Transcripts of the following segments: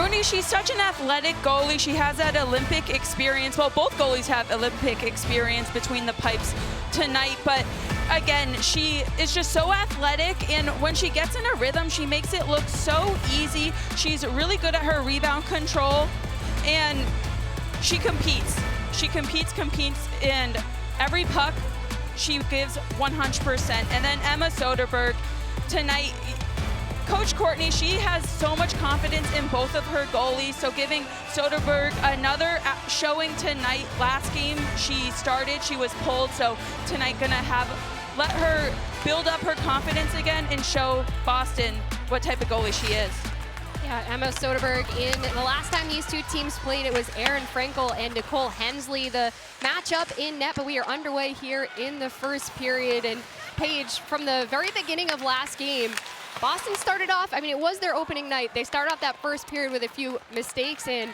Courtney, she's such an athletic goalie. She has that Olympic experience. Well, both goalies have Olympic experience between the pipes tonight, but again, she is just so athletic, and when she gets in a rhythm, she makes it look so easy. She's really good at her rebound control, and she competes. She competes, and every puck, she gives 100%. And then Emma Soderberg tonight, Coach Courtney, she has so much confidence in both of her goalies, so giving Soderberg another showing tonight. Last game she started, she was pulled, so tonight let her build up her confidence again and show Boston what type of goalie she is. Yeah, Emma Soderberg, in the last time these two teams played, it was Erin Frankel and Nicole Hensley, the matchup in net, but we are underway here in the first period. And Paige, from the very beginning of last game, Boston started off, I mean, it was their opening night. They started off that first period with a few mistakes, and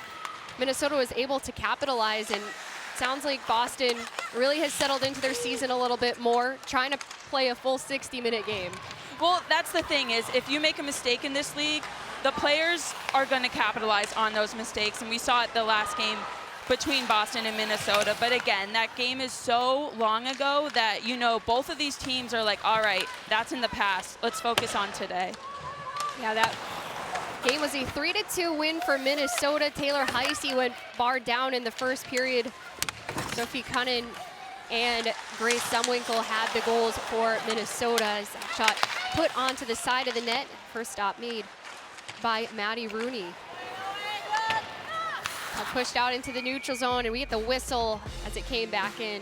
Minnesota was able to capitalize. And it sounds like Boston really has settled into their season a little bit more, trying to play a full 60-minute game. Well, that's the thing, is if you make a mistake in this league, the players are going to capitalize on those mistakes, and we saw it the last game between Boston and Minnesota. But again, that game is so long ago that, you know, both of these teams are like, all right, that's in the past. Let's focus on today. Yeah, that game was a 3-2 win for Minnesota. Taylor Heisey went barred down in the first period. Sophie Cunnin and Grace Sumwinkle had the goals for Minnesota as that shot put onto the side of the net. First stop made by Maddie Rooney. Pushed out into the neutral zone, and we get the whistle as it came back in.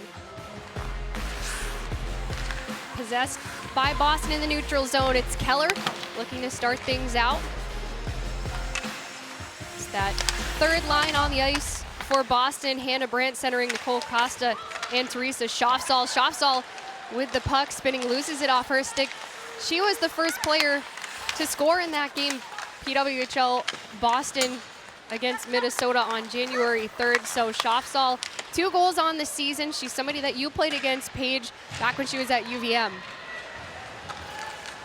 Possessed by Boston in the neutral zone. It's Keller looking to start things out. It's that third line on the ice for Boston. Hannah Brandt centering Nicole Costa and Teresa Schaafsal. Schaafsal with the puck, spinning, loses it off her stick. She was the first player to score in that game, PWHL Boston against Minnesota on January 3rd. So Schaafsal, 2 goals on the season. She's somebody that you played against, Paige, back when she was at UVM.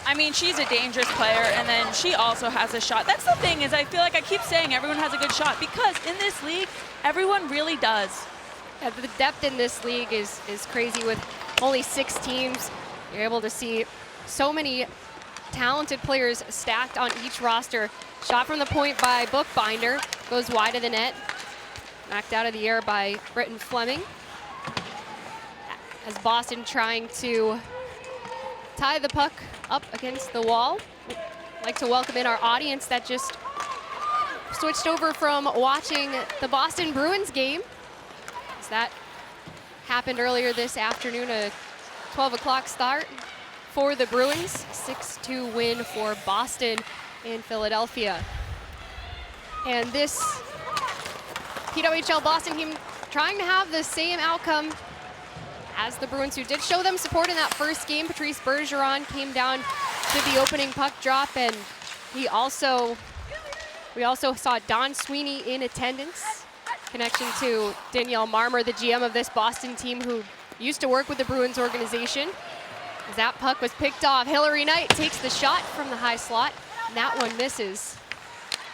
I mean, she's a dangerous player, and then she also has a shot. That's the thing, is I feel like I keep saying everyone has a good shot, because in this league, everyone really does. Yeah, the depth in this league is crazy. With only 6 teams, you're able to see so many talented players stacked on each roster. Shot from the point by Bookbinder, goes wide of the net. Knocked out of the air by Britton Fleming. As Boston trying to tie the puck up against the wall. I'd like to welcome in our audience that just switched over from watching the Boston Bruins game. As that happened earlier this afternoon, a 12 o'clock start for the Bruins. 6-2 win for Boston in Philadelphia. And this PWHL Boston team trying to have the same outcome as the Bruins, who did show them support in that first game. Patrice Bergeron came down to the opening puck drop, and we also saw Don Sweeney in attendance. Connection to Danielle Marmer, the GM of this Boston team, who used to work with the Bruins organization. As that puck was picked off, Hillary Knight takes the shot from the high slot, and that one misses.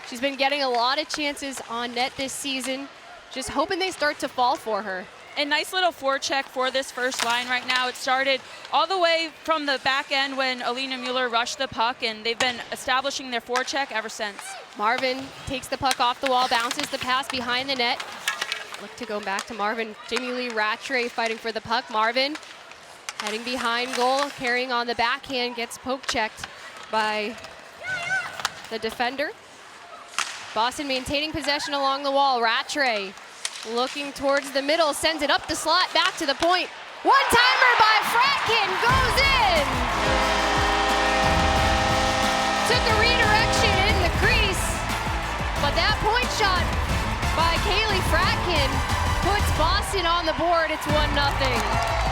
She's been getting a lot of chances on net this season, just hoping they start to fall for her. A nice little forecheck for this first line right now. It started all the way from the back end when Alina Mueller rushed the puck, and they've been establishing their forecheck ever since. Marvin takes the puck off the wall, bounces the pass behind the net. Look to go back to Marvin. Jamie Lee Rattray fighting for the puck. Marvin heading behind goal, carrying on the backhand, gets poke checked by the defender. Boston maintaining possession along the wall. Rattray looking towards the middle, sends it up the slot, back to the point. One-timer by Fratkin, goes in! Took a redirection in the crease, but that point shot by Kaylee Fratkin puts Boston on the board. It's 1-0.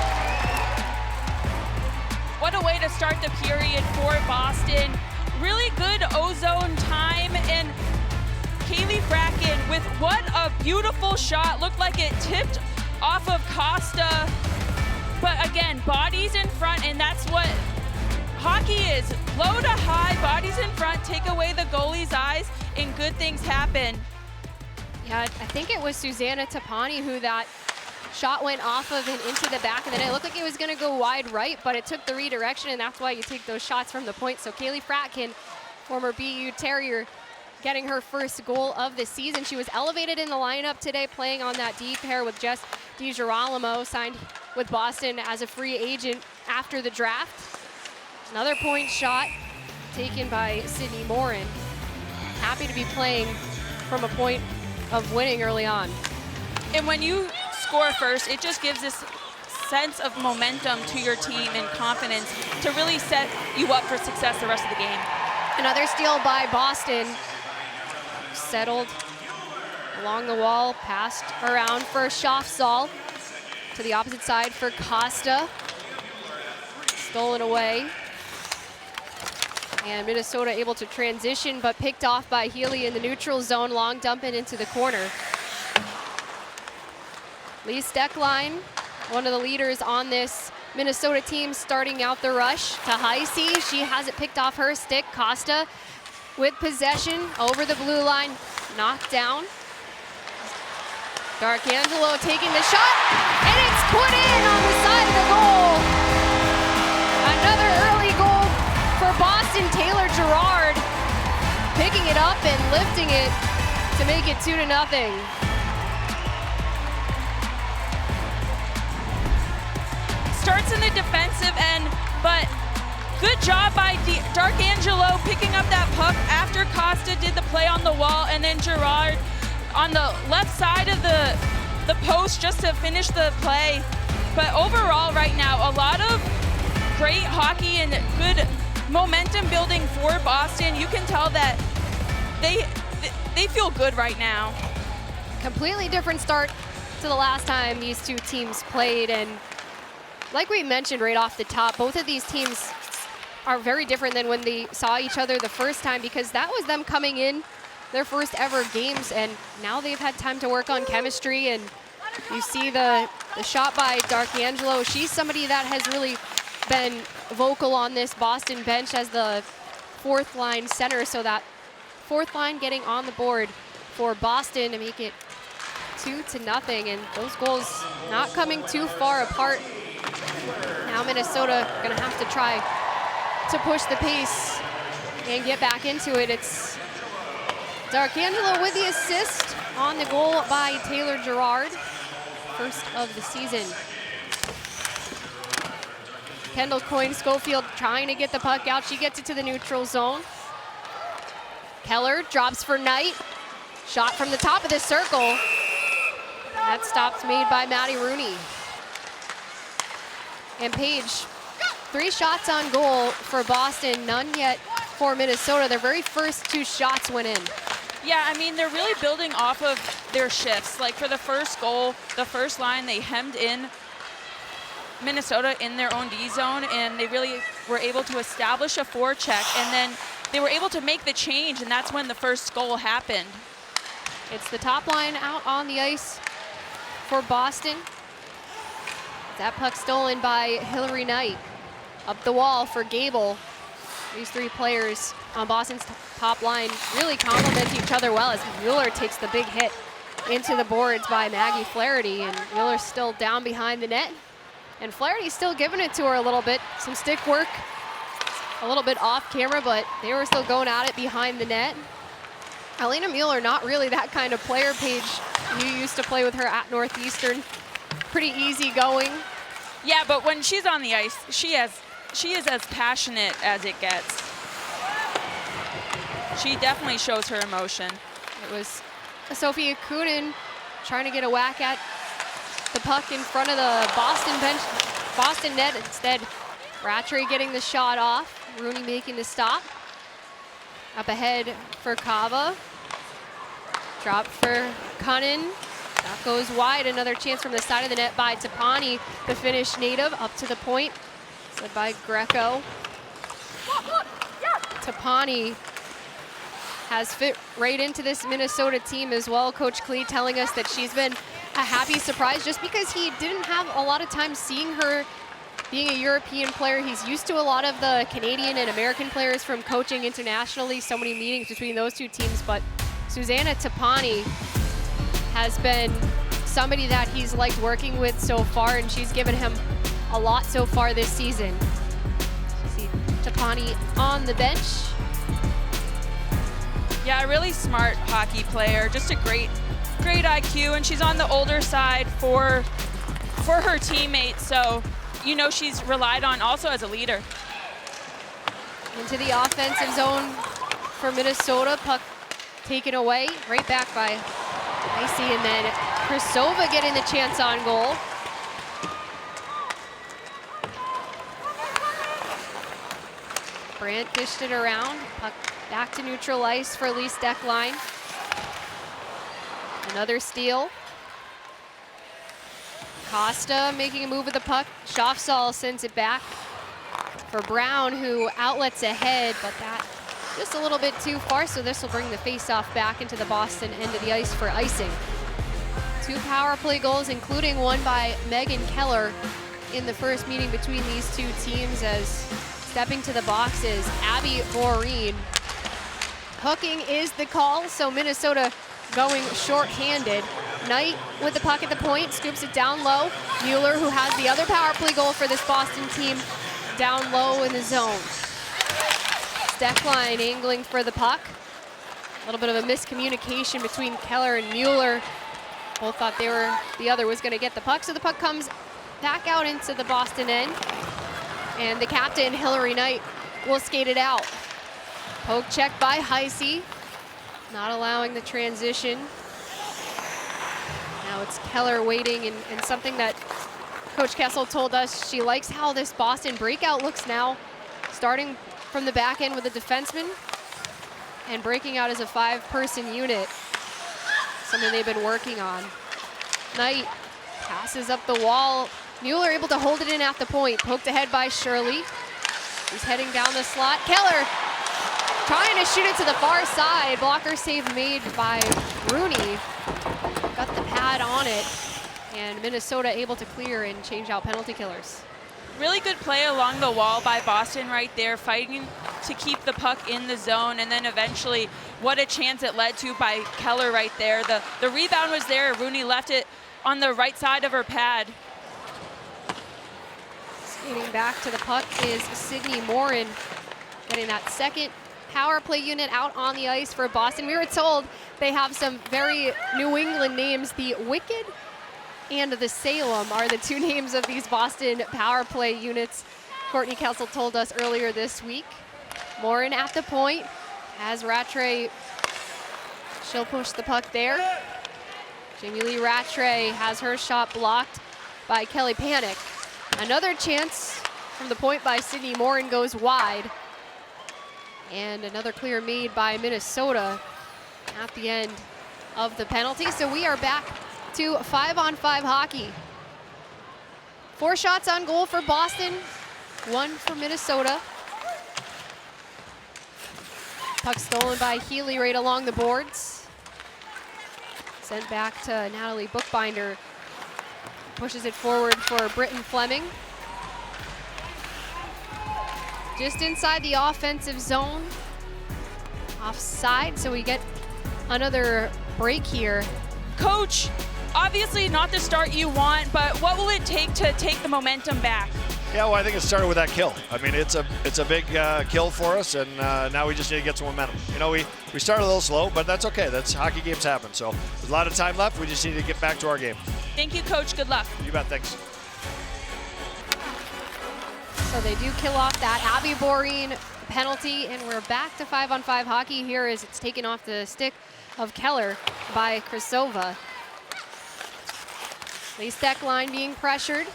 What a way to start the period for Boston. Really good ozone time, and Kaylee Fratkin with what a beautiful shot. Looked like it tipped off of Costa. But again, bodies in front, and that's what hockey is low to high, bodies in front, take away the goalie's eyes, and good things happen. Yeah, I think it was Susanna Tapani who that shot went off of and into the back of the net. It looked like it was going to go wide right, but it took the redirection, and that's why you take those shots from the point. So Kaylee Fratkin, former BU Terrier, getting her first goal of the season. She was elevated in the lineup today, playing on that D pair with Jess DiGirolamo, signed with Boston as a free agent after the draft. Another point shot taken by Sydney Morin. Happy to be playing from a point of winning early on. And when you score first, it just gives this sense of momentum to your team and confidence to really set you up for success the rest of the game. Another steal by Boston. Settled along the wall, passed around for Schaafsal. To the opposite side for Costa. Stolen away. And Minnesota able to transition, but picked off by Healy in the neutral zone. Long dump it into the corner. Lee Steckline, one of the leaders on this Minnesota team, starting out the rush to Heisey. She has it picked off her stick. Costa with possession over the blue line, knocked down. D'Arcangelo taking the shot, and it's put in on the side of the goal. Another early goal for Boston. Taylor Gerard picking it up and lifting it to make it 2-0. Starts in the defensive end, but good job by D'Arcangelo picking up that puck after Costa did the play on the wall, and then Gerard on the left side of the post just to finish the play. But overall right now, a lot of great hockey and good momentum building for Boston. You can tell that they feel good right now. Completely different start to the last time these two teams played, and like we mentioned right off the top, both of these teams are very different than when they saw each other the first time, because that was them coming in their first ever games, and now they've had time to work on chemistry. And you see the shot by D'Arcangelo. She's somebody that has really been vocal on this Boston bench as the fourth line center, so that fourth line getting on the board for Boston to make it 2-0, and those goals not coming too far apart. Now Minnesota gonna have to try to push the pace and get back into it. It's D'Arcangelo with the assist on the goal by Taylor Gerard, first of the season. Kendall Coyne-Schofield trying to get the puck out. She gets it to the neutral zone. Keller drops for Knight. Shot from the top of the circle. That stop's made by Maddie Rooney. And Page, 3 shots on goal for Boston, none yet for Minnesota. Their very first 2 shots went in. Yeah, I mean, they're really building off of their shifts. Like for the first goal, the first line, they hemmed in Minnesota in their own D zone, and they really were able to establish a forecheck, and then they were able to make the change, and that's when the first goal happened. It's the top line out on the ice for Boston. That puck stolen by Hillary Knight. Up the wall for Gable. These 3 players on Boston's top line really complement each other well, as Mueller takes the big hit into the boards by Maggie Flaherty, and Mueller's still down behind the net. And Flaherty's still giving it to her a little bit. Some stick work, a little bit off camera, but they were still going at it behind the net. Alina Mueller, not really that kind of player. Paige, you used to play with her at Northeastern. Pretty easy going. Yeah, but when she's on the ice, she is as passionate as it gets. She definitely shows her emotion. It was Sophia Kunin trying to get a whack at the puck in front of the Boston net. Instead, Rattray getting the shot off. Rooney making the stop. Up ahead for Kava. Drop for Cunnin. That goes wide. Another chance from the side of the net by Tapani, the Finnish native, up to the point. Led by Greco. Tapani has fit right into this Minnesota team as well. Coach Klee telling us that she's been a happy surprise, just because he didn't have a lot of time seeing her being a European player, he's used to a lot of the Canadian and American players from coaching internationally, so many meetings between those two teams, but Susanna Tapani has been somebody that he's liked working with so far, and she's given him a lot so far this season. You see Tapani on the bench. Yeah, a really smart hockey player, just a great IQ, and she's on the older side for her teammates, so you know she's relied on also as a leader. Into the offensive zone for Minnesota, puck taken away, right back by Icy, and then Krasova getting the chance on goal. Brandt dished it around, puck back to neutral ice for Lee Steckline. Another steal. Costa making a move with the puck. Schaafsal sends it back for Brown, who outlets ahead, but that just a little bit too far, so this will bring the face-off back into the Boston end of the ice for icing. 2 power play goals, including one by Megan Keller in the first meeting between these two teams, as stepping to the box is Abby Boreen. Hooking is the call, so Minnesota going short-handed. Knight with the puck at the point, scoops it down low. Mueller, who has the other power play goal for this Boston team, down low in the zone. Steckline angling for the puck. A little bit of a miscommunication between Keller and Mueller. Both thought the other was going to get the puck, so the puck comes back out into the Boston end. And the captain, Hillary Knight, will skate it out. Poke check by Heisey, not allowing the transition. Now it's Keller waiting, and something that Coach Kessel told us, she likes how this Boston breakout looks now, starting from the back end with a defenseman and breaking out as a 5-person unit, something they've been working on. Knight passes up the wall. Mueller able to hold it in at the point, poked ahead by Shirley. He's heading down the slot. Keller trying to shoot it to the far side. Blocker save made by Rooney. Got the pad on it, and Minnesota able to clear and change out penalty killers. Really good play along the wall by Boston right there, fighting to keep the puck in the zone, and then eventually what a chance it led to by Keller right there. The rebound was there. Rooney left it on the right side of her pad. Skating back to the puck is Sydney Morin, getting that second power play unit out on the ice for Boston. We were told they have some very New England names. The Wicked and the Salem are the 2 names of these Boston power play units. Courtney Kessel told us earlier this week. Morin at the point, as Rattray, she'll push the puck there. Jamie Lee Rattray has her shot blocked by Kelly Panic. Another chance from the point by Sydney Morin goes wide. And another clear made by Minnesota at the end of the penalty. So we are back to 5-on-5 hockey. 4 shots on goal for Boston, 1 for Minnesota. Puck stolen by Healy right along the boards. Sent back to Natalie Bookbinder. Pushes it forward for Britton Fleming. Just inside the offensive zone. Offside, so we get another break here. Coach, obviously not the start you want, but what will it take to take the momentum back? Yeah, well, I think it started with that kill. I mean, it's a big kill for us, and now we just need to get some momentum. You know, we started a little slow, but that's okay. That's hockey games happen. So there's a lot of time left. We just need to get back to our game. Thank you, Coach. Good luck. You bet. Thanks. So they do kill off that Abby Boreen penalty, and we're back to 5-on-5 hockey here as it's taken off the stick of Keller by Krasova. Lee Steckline being pressured.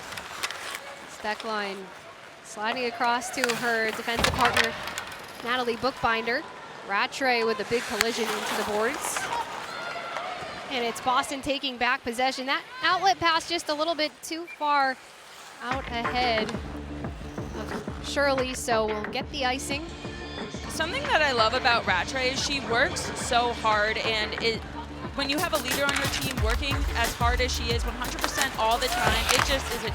Steckline sliding across to her defensive partner, Natalie Bookbinder. Rattray with a big collision into the boards. And it's Boston taking back possession. That outlet pass just a little bit too far out ahead of Shirley, so we'll get the icing. Something that I love about Rattray is she works so hard, and when you have a leader on your team working as hard as she is 100% all the time, it just is a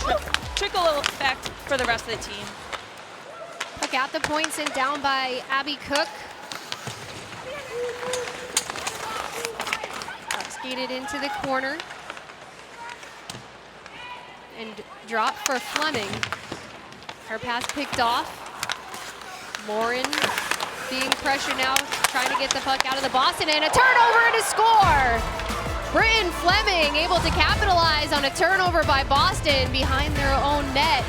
trickle effect for the rest of the team. Puck at the point, sent down by Abby Cook. Puck skated into the corner. And dropped for Fleming. Her pass picked off. Morin being pressured now, trying to get the puck out of the Boston, and a turnover and a score! Britton Fleming able to capitalize on a turnover by Boston behind their own net.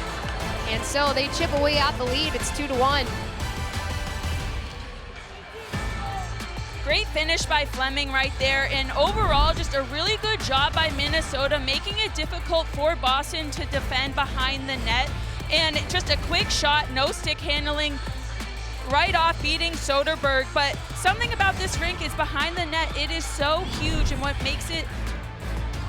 And so they chip away at the lead. It's 2-1. Great finish by Fleming right there, and overall just a really good job by Minnesota, making it difficult for Boston to defend behind the net. And just a quick shot, no stick handling, right off beating Soderberg. But something about this rink is behind the net, it is so huge, and what makes it,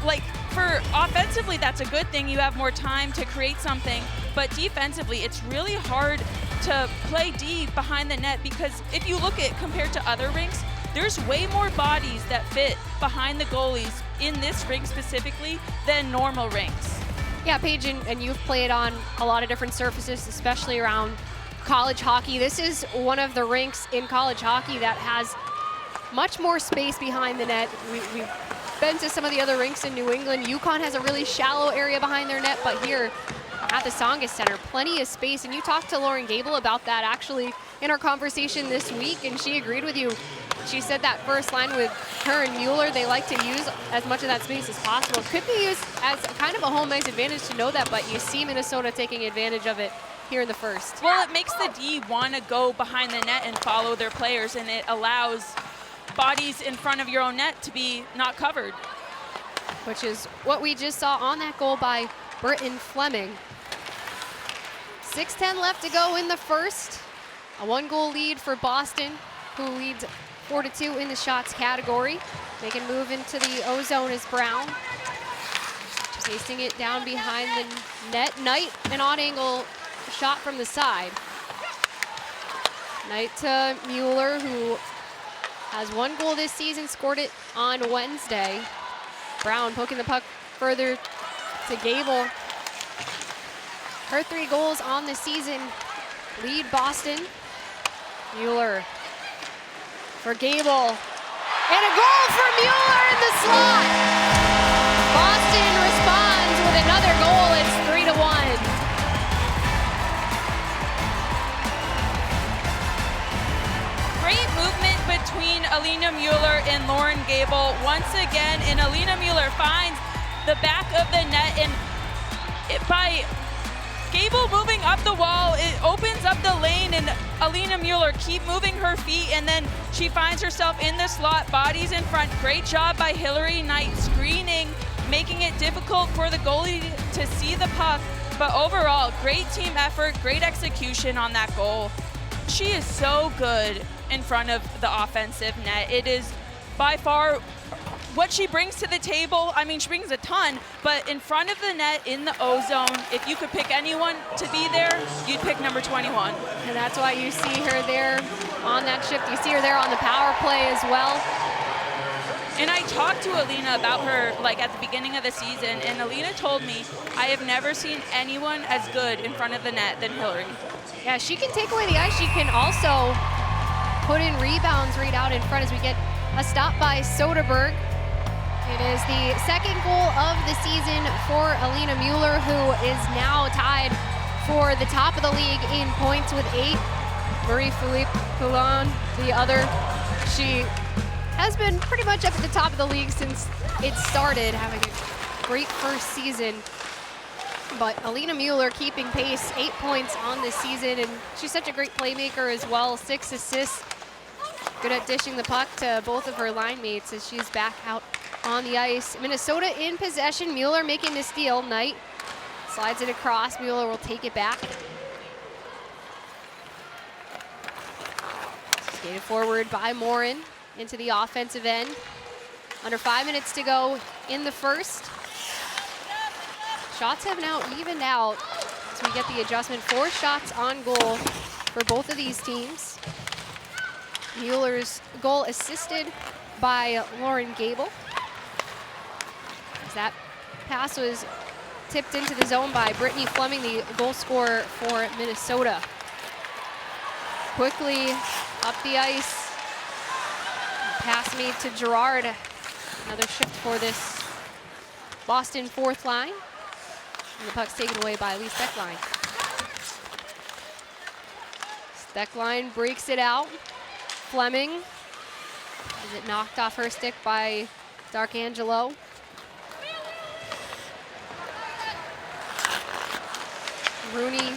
like, for offensively, that's a good thing. You have more time to create something. But defensively, it's really hard to play D behind the net, because if you look at compared to other rinks, there's way more bodies that fit behind the goalies in this rink specifically than normal rinks. Yeah, Paige, and you've played on a lot of different surfaces, especially around college hockey. This is one of the rinks in college hockey that has much more space behind the net. We've been to some of the other rinks in New England. UConn has a really shallow area behind their net, but here at the Tsongas Center, plenty of space. And you talked to Lauren Gable about that actually in our conversation this week, and she agreed with you. She said that first line with her and Mueller, they like to use as much of that space as possible. Could be used as kind of a home ice advantage to know that, but you see Minnesota taking advantage of it here in the first. Well, it makes the D want to go behind the net and follow their players, and it allows bodies in front of your own net to be not covered. Which is what we just saw on that goal by Britton Fleming. 6:10 left to go in the first. A 1-goal lead for Boston, who leads 4-2 in the shots category. They can move into the O-zone as Brown. Chasing it down behind the net. Knight, an odd angle shot from the side. Knight to Mueller, who has 1 goal this season, scored it on Wednesday. Brown poking the puck further to Gable. Her 3 goals on the season lead Boston. Mueller for Gable. And a goal for Mueller in the slot. Boston responds with another goal. It's 3-1. Great movement between Alina Mueller and Lauren Gable once again, and Alina Mueller finds the back of the net, and by Gable moving up the wall, it opens up the lane, and Alina Mueller keep moving her feet, and then she finds herself in the slot, bodies in front. Great job by Hillary Knight screening, making it difficult for the goalie to see the puck. But overall, great team effort, great execution on that goal. She is so good in front of the offensive net. It is by far what she brings to the table. I mean, she brings a ton, but in front of the net in the O-zone, if you could pick anyone to be there, you'd pick number 21. And that's why you see her there on that shift. You see her there on the power play as well. And I talked to Alina about her like at the beginning of the season, and Alina told me, I have never seen anyone as good in front of the net than Hillary. Yeah, she can take away the ice. She can also put in rebounds right out in front as we get a stop by Soderberg. It is the 2nd goal of the season for Alina Mueller, who is now tied for the top of the league in points with 8. Marie-Philippe Poulin, the other. She has been pretty much up at the top of the league since it started, having a great first season. But Alina Mueller keeping pace, 8 points on this season, and she's such a great playmaker as well. 6 assists, good at dishing the puck to both of her line mates as she's back out on the ice. Minnesota in possession. Mueller making the steal. Knight slides it across. Mueller will take it back. Skated forward by Morin into the offensive end. Under 5 minutes to go in the first. Shots have now evened out as we get the adjustment. 4 shots on goal for both of these teams. Mueller's goal assisted by Lauren Gable. As that pass was tipped into the zone by Brittany Fleming, the goal scorer for Minnesota. Quickly up the ice. Pass made to Gerard. Another shift for this Boston fourth line. And the puck's taken away by Lee Steckline. Steckline breaks it out. Fleming. Is it knocked off her stick by D'Arcangelo? Rooney.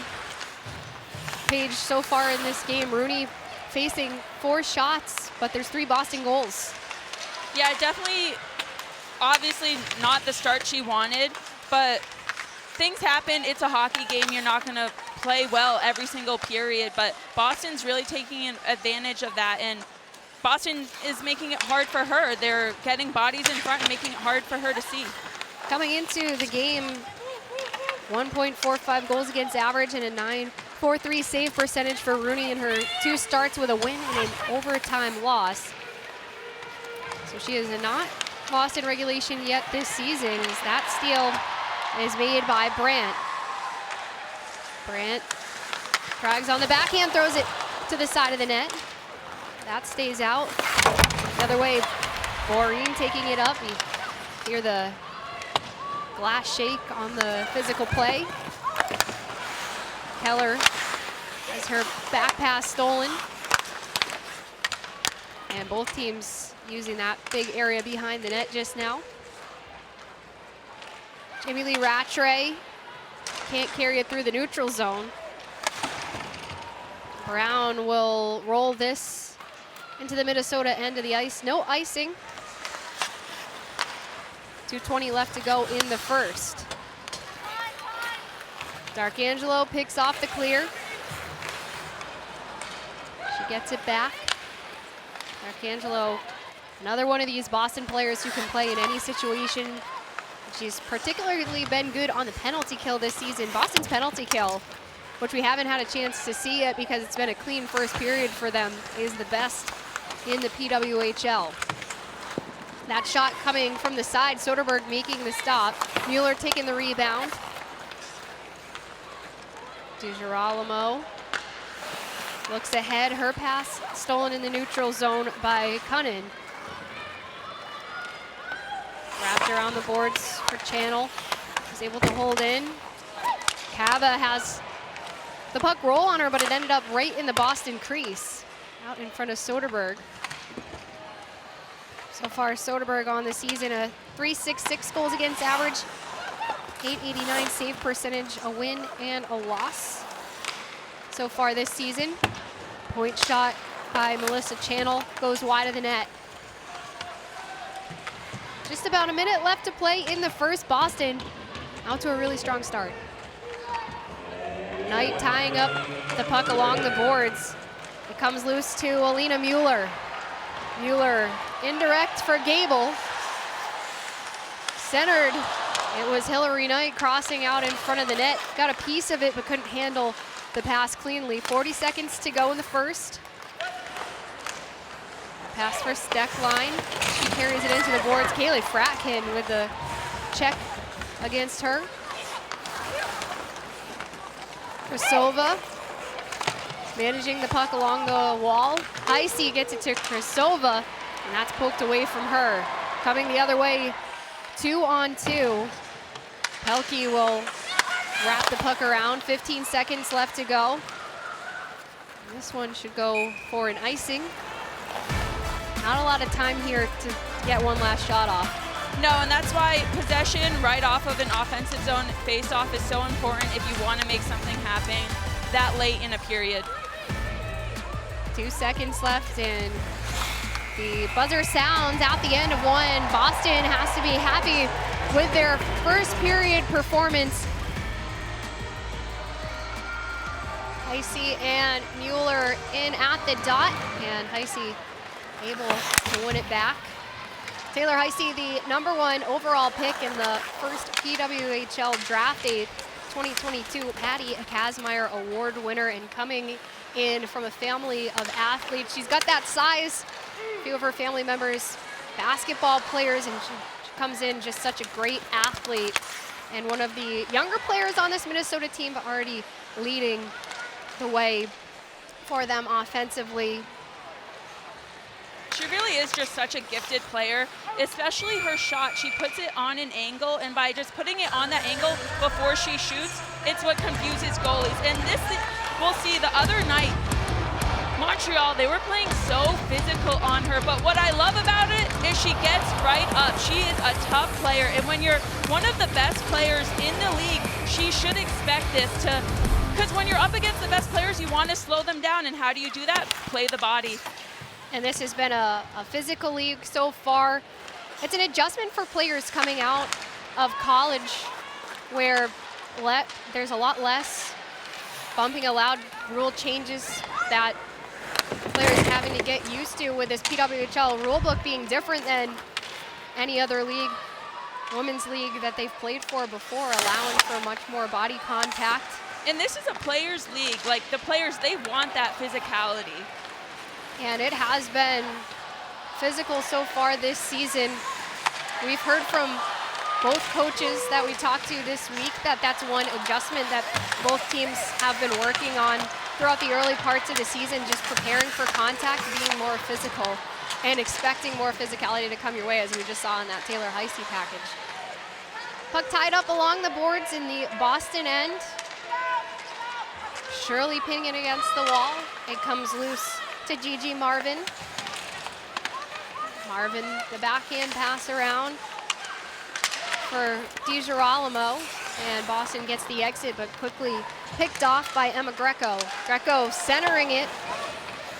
Paige so far in this game, Rooney facing 4 shots, but there's 3 Boston goals. Yeah, definitely, obviously not the start she wanted, but things happen. It's a hockey game. You're not going to play well every single period, but Boston's really taking advantage of that, and Boston is making it hard for her. They're getting bodies in front and making it hard for her to see. Coming into the game, 1.45 goals against average and a 9.43 save percentage for Rooney in her 2 starts with a win and an overtime loss. So she is not lost in regulation yet this season. As that steal is made by Brandt. Brandt drags on the backhand, throws it to the side of the net. That stays out. The other way, Maureen taking it up. You hear the glass shake on the physical play. Keller has her back pass stolen. And both teams using that big area behind the net just now. Jamie Lee Rattray can't carry it through the neutral zone. Brown will roll this into the Minnesota end of the ice. No icing. 2:20 left to go in the first. D'Arcangelo picks off the clear. She gets it back. D'Arcangelo, another one of these Boston players who can play in any situation. She's particularly been good on the penalty kill this season. Boston's penalty kill, which we haven't had a chance to see yet because it's been a clean first period for them, is the best in the PWHL. That shot coming from the side, Soderberg making the stop. Mueller taking the rebound. DiGirolamo looks ahead, her pass stolen in the neutral zone by Cunnin. Wrapped around the boards for Channel, was able to hold in. Cava has the puck roll on her, but it ended up right in the Boston crease, out in front of Soderberg. So far, Soderberg on the season, a .366 goals against average, .889 save percentage, a win and a loss so far this season. Point shot by Melissa Channel goes wide of the net. Just about a minute left to play in the first. Boston out to a really strong start. Knight tying up the puck along the boards. It comes loose to Alina Mueller. Mueller indirect for Gable. Centered. It was Hillary Knight crossing out in front of the net. Got a piece of it, but couldn't handle the pass cleanly. 40 seconds to go in the first. Pass for Steckline. She carries it into the boards. Kaylee Fratkin with the check against her. Krasova managing the puck along the wall. Heisey gets it to Krasova, and that's poked away from her. Coming the other way, 2-on-2. Pelkey will wrap the puck around. 15 seconds left to go. This one should go for an icing. Not a lot of time here to get one last shot off. No, and that's why possession right off of an offensive zone face-off is so important if you want to make something happen that late in a period. 2 seconds left, and the buzzer sounds at the end of one. Boston has to be happy with their first period performance. Heisey and Mueller in at the dot, and Heisey able to win it back. Taylor Heisey, the #1 overall pick in the first PWHL draft, a 2022 Patty Kazmaier Award winner, and coming in from a family of athletes. She's got that size. A few of her family members, basketball players, and she comes in just such a great athlete. And one of the younger players on this Minnesota team, but already leading the way for them offensively. She really is just such a gifted player, especially her shot. She puts it on an angle, and by just putting it on that angle before she shoots, it's what confuses goalies. And this, we'll see the other night, Montreal, they were playing so physical on her, but what I love about it is she gets right up. She is a tough player, and when you're one of the best players in the league, she should expect this to, because when you're up against the best players, you want to slow them down, and how do you do that? Play the body. And this has been a physical league so far. It's an adjustment for players coming out of college where there's a lot less bumping allowed, rule changes that players having to get used to with this PWHL rulebook being different than any other league, women's league that they've played for before, allowing for much more body contact. And this is a players' league. Like, the players, they want that physicality. And it has been physical so far this season. We've heard from both coaches that we talked to this week that that's one adjustment that both teams have been working on throughout the early parts of the season, just preparing for contact, being more physical, and expecting more physicality to come your way, as we just saw in that Taylor Heisey package. Puck tied up along the boards in the Boston end. Shirley pinning it against the wall. It comes loose to Gigi Marvin. Marvin, the backhand pass around for DiGirolamo, and Boston gets the exit, but quickly picked off by Emma Greco. Greco centering it,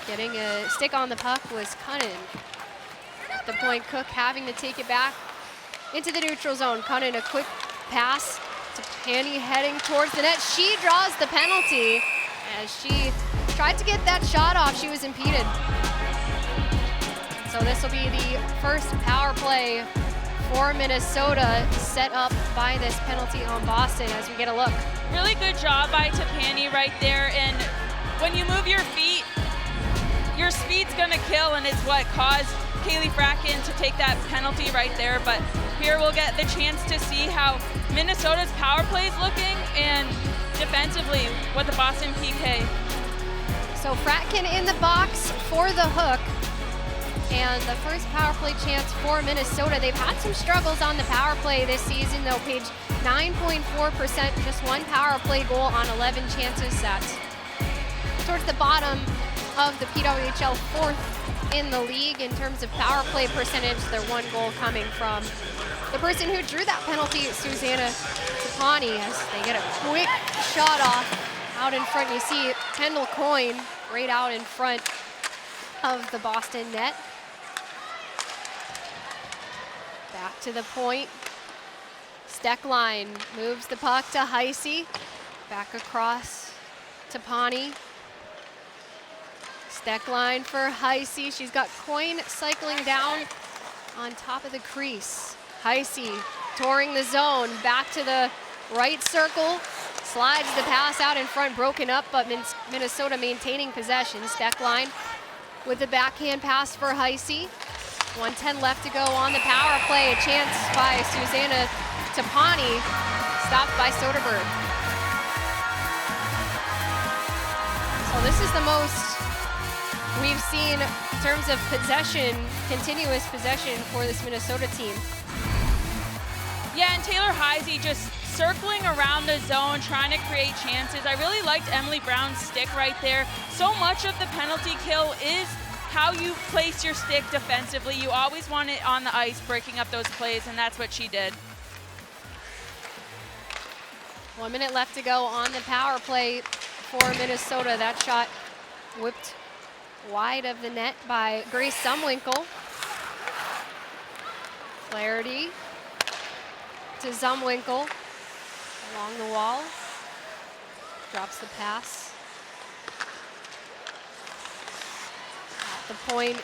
getting a stick on the puck was Cunnin. At the point, Cook having to take it back into the neutral zone. Cunnin, a quick pass to Penny heading towards the net. She draws the penalty as she tried to get that shot off. She was impeded. So this will be the first power play for Minnesota, set up by this penalty on Boston as we get a look. Really good job by Tapani right there. And when you move your feet, your speed's gonna kill, and it's what caused Kaylee Fracken to take that penalty right there. But here we'll get the chance to see how Minnesota's power play is looking, and defensively what the Boston PK. So Fratkin in the box for the hook. And the first power play chance for Minnesota. They've had some struggles on the power play this season, though. Page 9.4%, just one power play goal on 11 chances. That's towards the bottom of the PWHL, fourth in the league in terms of power play percentage. Their one goal coming from the person who drew that penalty, Susanna Tapani, as they get a quick shot off out in front. You see Kendall Coyne right out in front of the Boston net. Back to the point. Steckline moves the puck to Heisey. Back across to Pani. Steckline for Heisey. She's got Coyne cycling down on top of the crease. Heisey touring the zone. Back to the right circle. Slides the pass out in front, broken up, but Minnesota maintaining possession. Steckline with the backhand pass for Heisey. 1:10 left to go on the power play. A chance by Susanna Tapani, stopped by Soderberg. So this is the most we've seen in terms of possession, continuous possession for this Minnesota team. Yeah, and Taylor Heisey just circling around the zone, trying to create chances. I really liked Emily Brown's stick right there. So much of the penalty kill is how you place your stick defensively. You always want it on the ice, breaking up those plays, and that's what she did. 1 minute left to go on the power play for Minnesota. That shot whipped wide of the net by Grace Zumwinkle. Flaherty to Zumwinkle along the wall. Drops the pass. At the point,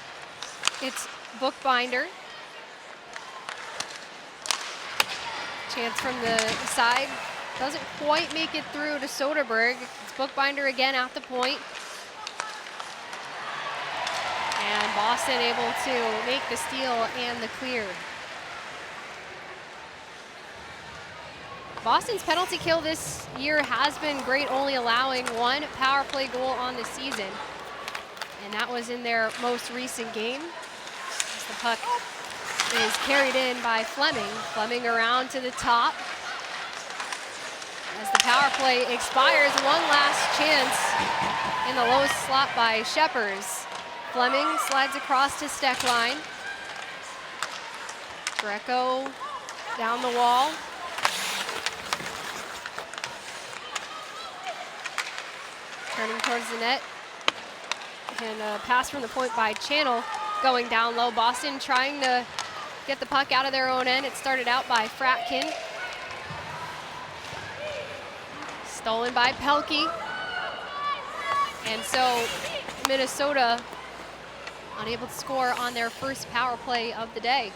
it's Bookbinder. Chance from the side. Doesn't quite make it through to Soderberg. It's Bookbinder again at the point. And Boston able to make the steal and the clear. Boston's penalty kill this year has been great, only allowing 1 power play goal on the season. And that was in their most recent game. As the puck is carried in by Fleming. Fleming around to the top. As the power play expires, one last chance in the low slot by Scheppers. Fleming slides across to Steckline. Greco down the wall. Turning towards the net. And a pass from the point by Channel going down low. Boston trying to get the puck out of their own end. It started out by Fratkin. Stolen by Pelkey. And so Minnesota unable to score on their first power play of the day.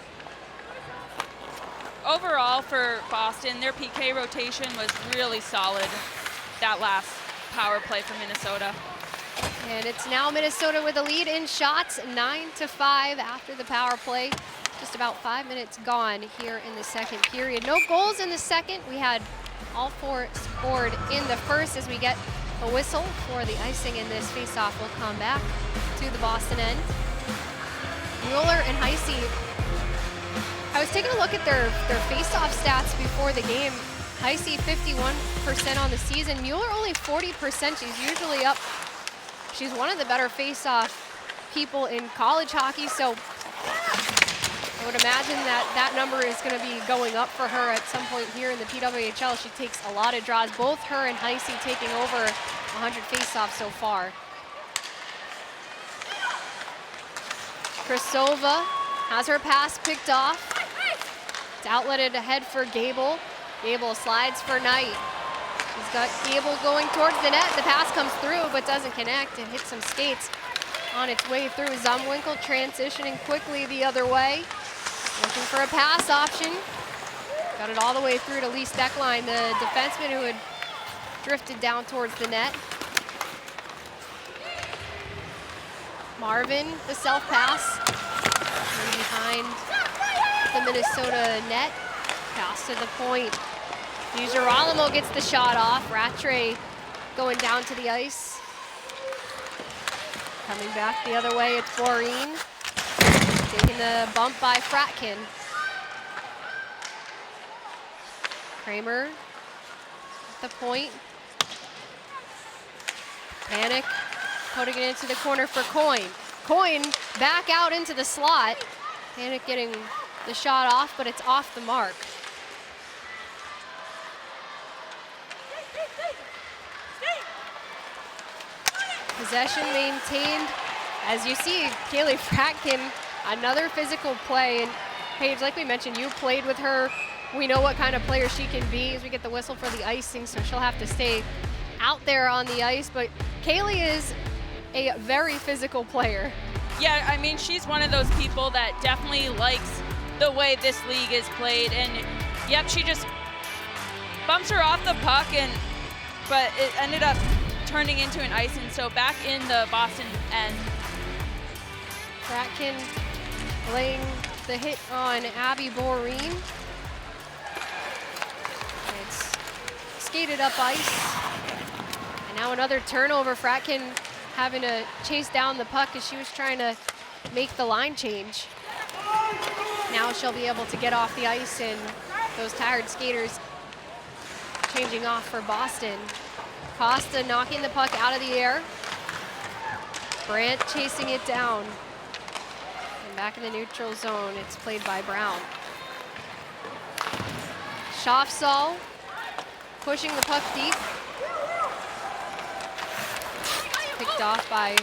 Overall for Boston, their PK rotation was really solid that last power play for Minnesota. And it's now Minnesota with a lead in shots, 9-5 after the power play. Just about 5 minutes gone here in the second period. No goals in the second. We had all 4 scored in the first. As we get a whistle for the icing in this faceoff, we'll come back to the Boston end. Mueller and Heisey. I was taking a look at their faceoff stats before the game. Heisey 51% on the season. Mueller only 40%. She's usually up. She's one of the better faceoff people in college hockey, so I would imagine that number is going to be going up for her at some point here in the PWHL. She takes a lot of draws. Both her and Heisey taking over 100 faceoffs so far. Krasova has her pass picked off. It's outletted ahead for Gable. Gable slides for Knight. She's got Gable going towards the net. The pass comes through but doesn't connect. It hits some skates on its way through. Zumwinkle transitioning quickly the other way. Looking for a pass option. Got it all the way through to Lee Steckline, the defenseman who had drifted down towards the net. Marvin, the self-pass. Behind the Minnesota net. Pass to the point. DiGirolamo gets the shot off. Rattray going down to the ice. Coming back the other way, it's Boreen. Taking the bump by Fratkin. Kramer at the point. Panic putting it into the corner for Coyne. Coyne back out into the slot. Panic getting the shot off, but it's off the mark. Possession maintained. As you see, Kaylee Fratkin, another physical play. And Paige, like we mentioned, you played with her. We know what kind of player she can be as we get the whistle for the icing, so she'll have to stay out there on the ice. But Kaylee is a very physical player. Yeah, I mean, she's one of those people that definitely likes the way this league is played. And yep, she just bumps her off the puck, but it ended up turning into an icing. So back in the Boston end. Fratkin laying the hit on Abby Boreen. It's skated up ice. And now another turnover. Fratkin having to chase down the puck as she was trying to make the line change. Now she'll be able to get off the ice, and those tired skaters changing off for Boston. Costa knocking the puck out of the air. Brandt chasing it down. And back in the neutral zone, it's played by Brown. Schaafsal pushing the puck deep. Picked off by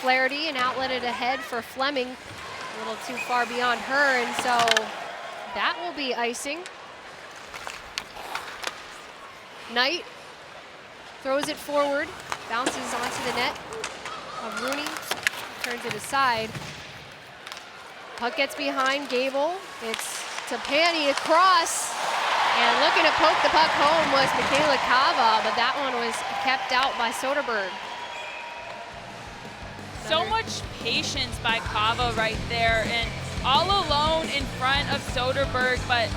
Flaherty and outletted ahead for Fleming. A little too far beyond her, and so that will be icing. Knight throws it forward, bounces onto the net of Rooney, turns it aside. Puck gets behind Gable. It's Tapani across, and looking to poke the puck home was Michaela Cava, but that one was kept out by Soderberg. So much patience by Kava right there, and all alone in front of Soderberg, but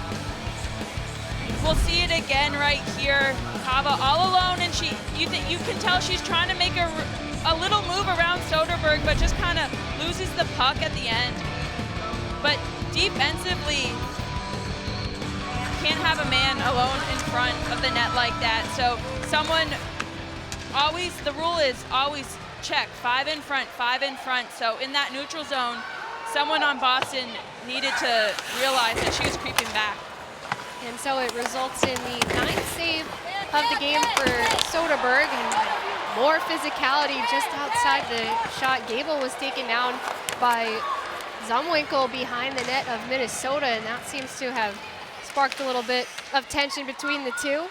we'll see it again right here. Kava all alone, and you can tell she's trying to make a little move around Soderberg, but just kind of loses the puck at the end. But defensively, can't have a man alone in front of the net like that. So someone always, the rule is always check, 5 in front, 5 in front. So in that neutral zone, someone on Boston needed to realize that she was creeping back. And so it results in the 9th save of the game for Soderberg, and more physicality just outside the shot. Gable was taken down by Zumwinkle behind the net of Minnesota, and that seems to have sparked a little bit of tension between the two.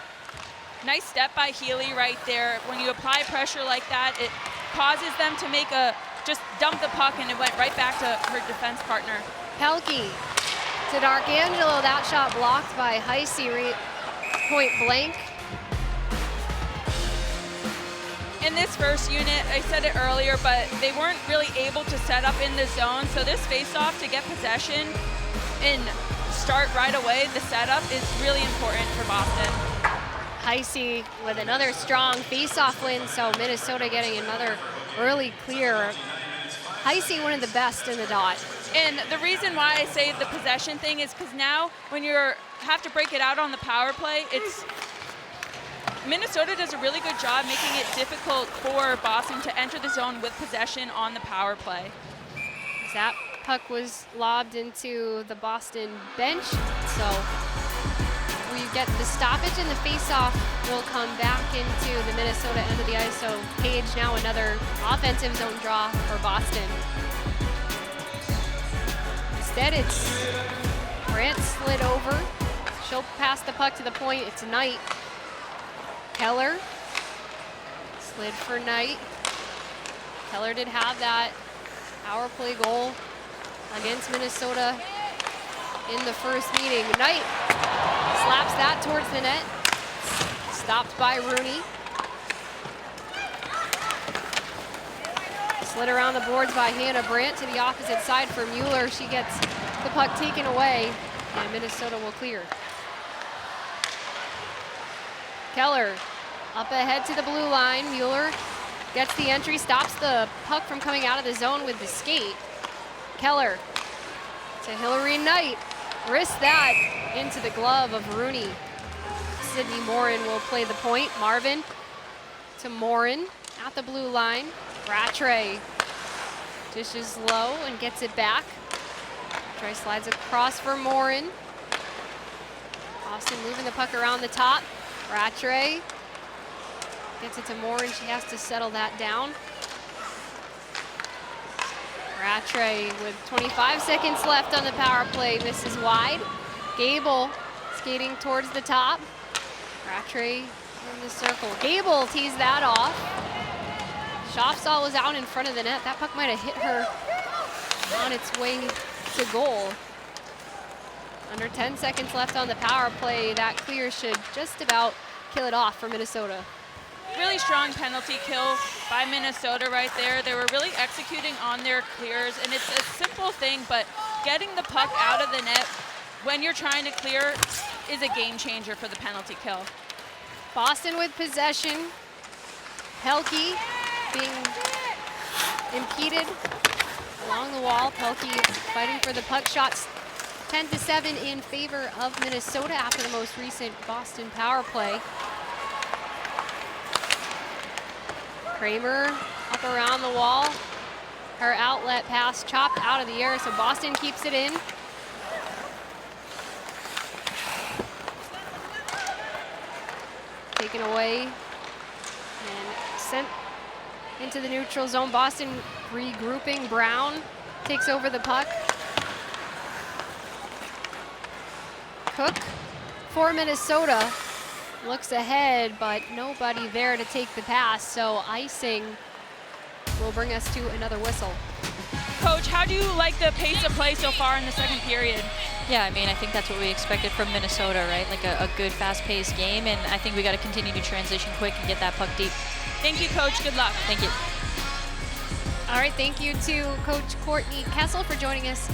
Nice step by Healy right there. When you apply pressure like that, it causes them to make just dump the puck, and it went right back to her defense partner. Pelkey to Darkangelo. That shot blocked by Heisey, point blank. In this first unit, I said it earlier, but they weren't really able to set up in the zone. So this face-off to get possession and start right away, the setup is really important for Boston. Heisey with another strong face-off win, so Minnesota getting another early clear. Heisey one of the best in the dot. And the reason why I say the possession thing is because now when you have to break it out on the power play, Minnesota does a really good job making it difficult for Boston to enter the zone with possession on the power play. That puck was lobbed into the Boston bench, so we get the stoppage, and the face-off will come back into the Minnesota end of the ice. So Page now another offensive zone draw for Boston. Instead, it's Brandt slid over. She'll pass the puck to the point. It's Knight. Keller slid for Knight. Keller did have that power play goal against Minnesota in the first meeting. Knight slaps that towards the net. Stopped by Rooney. Slid around the boards by Hannah Brandt to the opposite side for Mueller. She gets the puck taken away, and Minnesota will clear. Keller up ahead to the blue line. Mueller gets the entry, stops the puck from coming out of the zone with the skate. Keller to Hillary Knight. Wrist that into the glove of Rooney. Sydney Morin will play the point. Marvin to Morin at the blue line. Rattray dishes low and gets it back. Rattray slides across for Morin. Boston moving the puck around the top. Rattray gets it to Morin. She has to settle that down. Rattray with 25 seconds left on the power play, misses wide. Gable skating towards the top. Rattray in the circle. Gable teased that off. Shopstall was out in front of the net. That puck might have hit her on its way to goal. Under 10 seconds left on the power play. That clear should just about kill it off for Minnesota. Really strong penalty kill by Minnesota right there. They were really executing on their clears, and it's a simple thing, but getting the puck out of the net when you're trying to clear is a game changer for the penalty kill. Boston with possession. Pelkey being impeded along the wall. Pelkey fighting for the puck shots. 10-7 in favor of Minnesota after the most recent Boston power play. Kramer up around the wall. Her outlet pass chopped out of the air, so Boston keeps it in. Taken away and sent into the neutral zone. Boston regrouping. Brown takes over the puck. Cook for Minnesota looks ahead, but nobody there to take the pass, so icing will bring us to another whistle. Coach, how do you like the pace of play so far in the second period? Yeah, I mean, I think that's what we expected from Minnesota, right? Like a good, fast-paced game, and I think we got to continue to transition quick and get that puck deep. Thank you, Coach. Good luck. Thank you. All right, thank you to Coach Courtney Kessel for joining us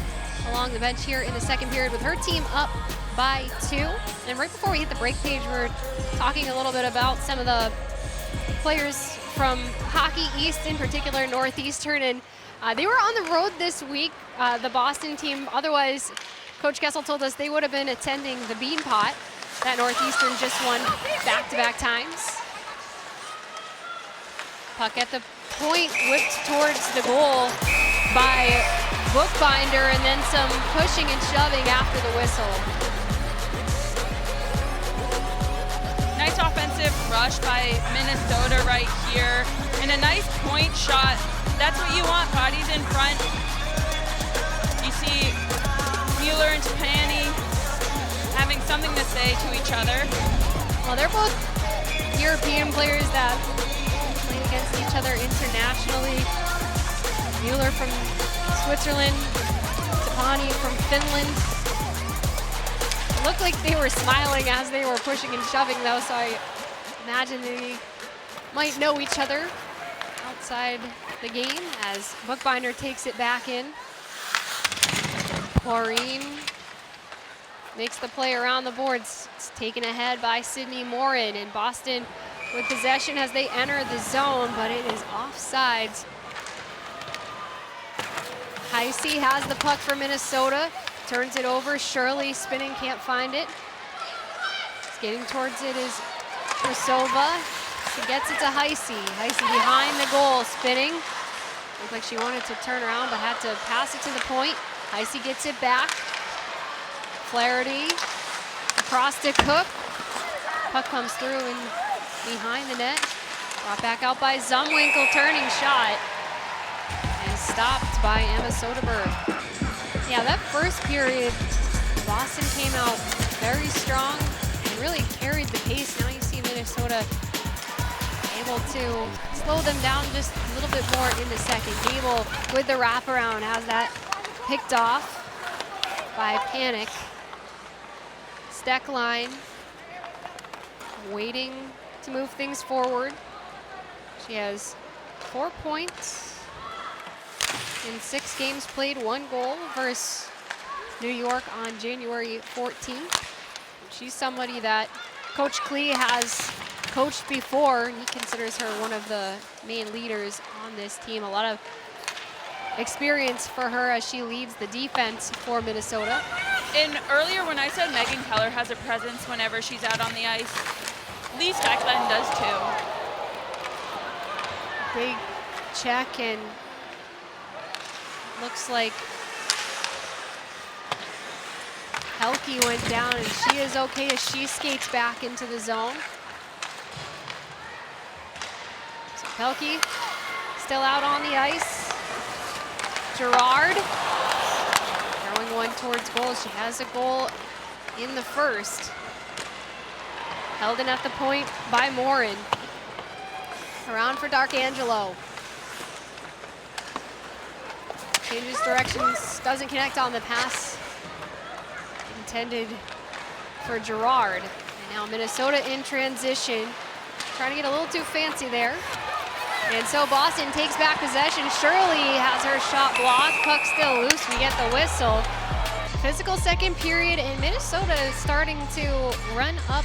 along the bench here in the second period with her team up by 2. And right before we hit the break page, we're talking a little bit about some of the players from Hockey East, in particular Northeastern, and they were on the road this week, the Boston team. Otherwise, Coach Kessel told us they would have been attending the Bean Pot that Northeastern just won back-to-back times. Puck at the point, whipped towards the goal by Bookbinder, and then some pushing and shoving after the whistle. Nice offensive rush by Minnesota right here, and a nice point shot. That's what you want, bodies in front. You see Mueller and Tapani having something to say to each other. Well, they're both European players that played against each other internationally. Mueller from Switzerland, Tapani from Finland. It looked like they were smiling as they were pushing and shoving though, so I imagine they might know each other outside the game as Bookbinder takes it back in. Corrine makes the play around the boards. It's taken ahead by Sydney Morin, and Boston with possession as they enter the zone, but it is offsides. Heisey has the puck for Minnesota, turns it over. Shirley spinning, can't find it. Skating towards it is Krasova. She gets it to Heisey. Heisey behind the goal, spinning. Looked like she wanted to turn around, but had to pass it to the point. Heisey gets it back. Flaherty across to Cook. Puck comes through and behind the net. Brought back out by Zumwinkle, turning shot. And stopped by Emma Soderberg. Yeah, that first period, Boston came out very strong and really carried the pace. Now you see Minnesota able to slow them down just a little bit more in the second. Gable with the wraparound has that picked off by Panic. Steckline waiting to move things forward. She has 4 points in 6 games played, 1 goal versus New York on January 14th. She's somebody that Coach Klee has coached before, and he considers her one of the main leaders on this team. A lot of experience for her as she leads the defense for Minnesota. And earlier when I said Megan Keller has a presence whenever she's out on the ice, Lee Steckland does too. Big check, and looks like Helke went down, and she is okay as she skates back into the zone. So Helke still out on the ice. Gerard throwing one towards goal. She has a goal in the first. Held in at the point by Morin. Around for Darkangelo. Changes directions, doesn't connect on the pass intended for Gerard. And now Minnesota in transition, trying to get a little too fancy there. And so Boston takes back possession. Shirley has her shot blocked. Puck still loose. We get the whistle. Physical second period, and Minnesota is starting to run up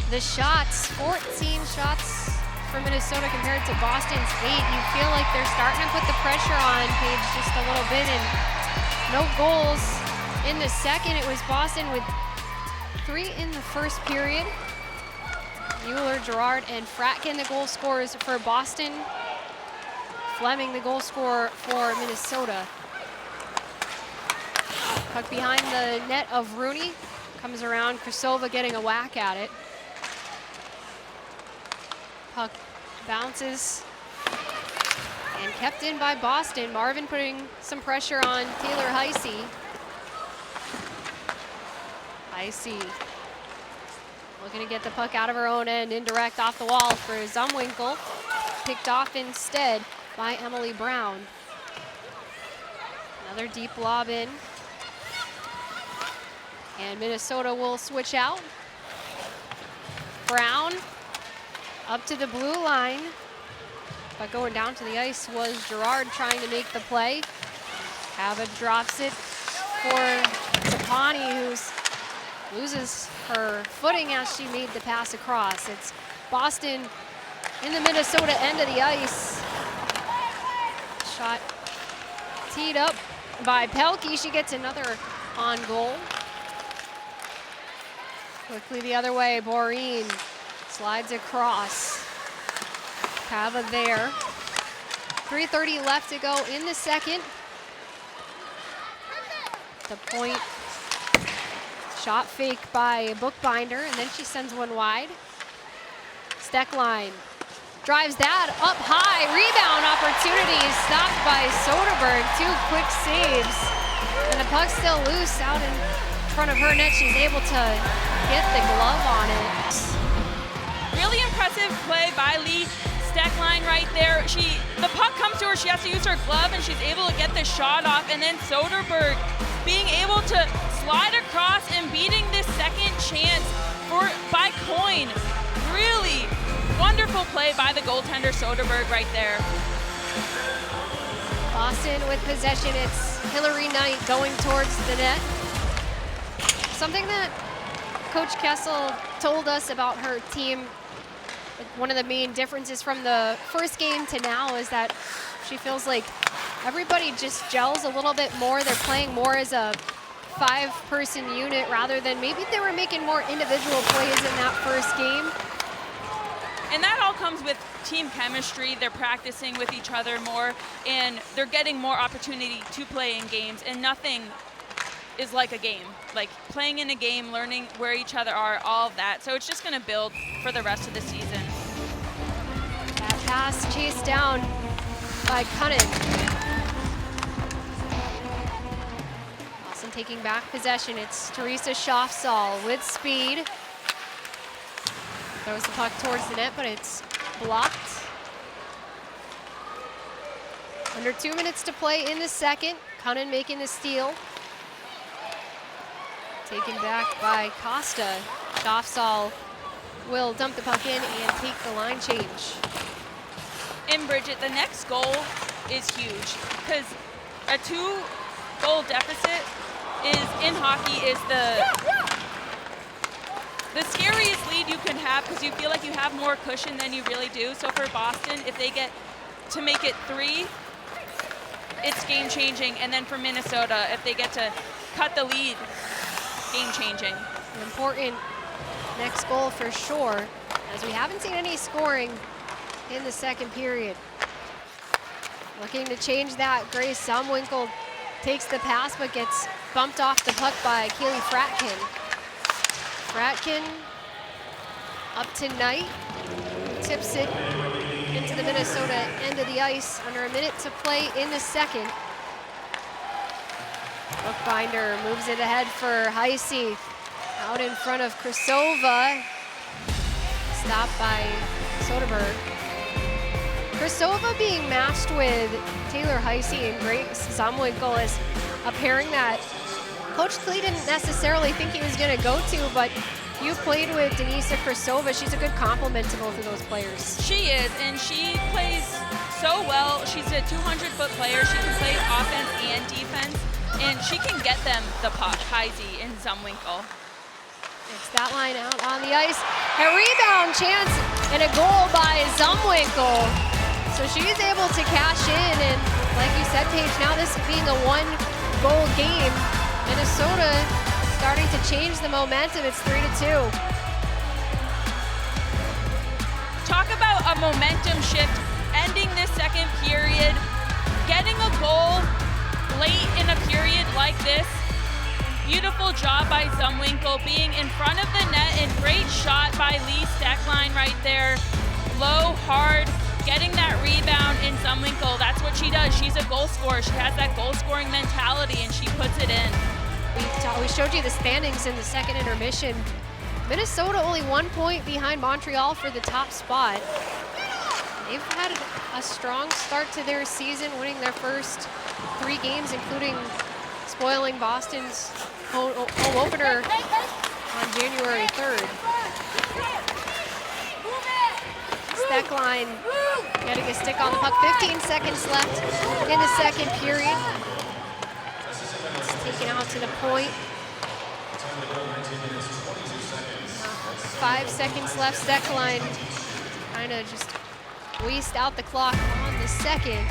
the shots. 14 shots for Minnesota compared to Boston's 8. You feel like they're starting to put the pressure on Paige just a little bit, and no goals in the second. It was Boston with 3 in the first period. Mueller, Gerard, and Fratkin the goal scorers for Boston. Fleming the goal scorer for Minnesota. Puck behind the net of Rooney. Comes around, Krasova getting a whack at it. Puck bounces and kept in by Boston. Marvin putting some pressure on Taylor Heisey. Heisey looking to get the puck out of her own end, indirect off the wall for Zumwinkle. Picked off instead by Emily Brown. Another deep lob in. And Minnesota will switch out. Brown up to the blue line. But going down to the ice was Gerard trying to make the play. Cava drops it for Sapani, who loses her footing as she made the pass across. It's Boston in the Minnesota end of the ice. Shot teed up by Pelkey. She gets another on goal. Quickly the other way, Boreen slides across. Cava there. 3:30 left to go in the second. The point shot fake by Bookbinder, and then she sends one wide. Steckline drives that up high. Rebound opportunity stopped by Soderberg. 2 quick saves, and the puck's still loose out in front of her net. She's able to get the glove on it. Really impressive play by Lee Steckline right there. The puck comes to her, she has to use her glove, and she's able to get the shot off, and then Soderberg being able to slide across and beating this second chance by Coyne. Really wonderful play by the goaltender Soderberg right there. Boston with possession. It's Hillary Knight going towards the net. Something that Coach Kessel told us about her team, one of the main differences from the first game to now is that she feels like everybody just gels a little bit more. They're playing more as a 5-person unit rather than maybe they were making more individual plays in that first game. And that all comes with team chemistry. They're practicing with each other more, and they're getting more opportunity to play in games, and nothing is like a game. Like playing in a game, learning where each other are, all of that. So it's just going to build for the rest of the season. That pass chased down by Cunnin. Boston taking back possession. It's Teresa Schaafsal with speed. Throws the puck towards the net, but it's blocked. Under 2 minutes to play in the second. Cunnin making the steal. Taken back by Costa. Schaafsal will dump the puck in and take the line change. And Bridget, the next goal is huge because a 2-goal deficit in hockey is the scariest lead you can have because you feel like you have more cushion than you really do. So for Boston, if they get to make it 3, it's game changing. And then for Minnesota, if they get to cut the lead, game changing. An important next goal for sure, as we haven't seen any scoring in the second period. Looking to change that, Grace Zumwinkle takes the pass but gets bumped off the puck by Keely Fratkin. Fratkin up to Knight, tips it into the Minnesota end of the ice under a minute to play in the second. Bookbinder moves it ahead for Heisey. Out in front of Krasova. Stopped by Soderberg. Krasova being matched with Taylor Heisey and Grace Zumwinkle is a pairing that Coach Klee didn't necessarily think he was going to go to, but you played with Denisa Krasova. She's a good complement to both of those players. She is, and she plays so well. She's a 200-foot player. She can play offense and defense, and she can get them the puck, Heisey and Zumwinkle. It's that line out on the ice. A rebound chance and a goal by Zumwinkle. So she's able to cash in, and like you said, Paige, now this being a 1-goal game, Minnesota starting to change the momentum. It's 3-2. Talk about a momentum shift, ending this second period, getting a goal late in a period like this. Beautiful job by Zumwinkle being in front of the net, and great shot by Lee Steckline right there. Low, hard, getting that rebound in Zumwinkle. That's what she does. She's a goal scorer. She has that goal-scoring mentality, and she puts it in. We showed you the standings in the second intermission. Minnesota only 1 point behind Montreal for the top spot. They've had a strong start to their season, winning their first 3 games, including spoiling Boston's home opener on January 3rd. Steckline getting a stick on the puck. 15 seconds left in the second period. It's taken out to the point. 5 seconds left. Steckline kind of just waste out the clock on the second.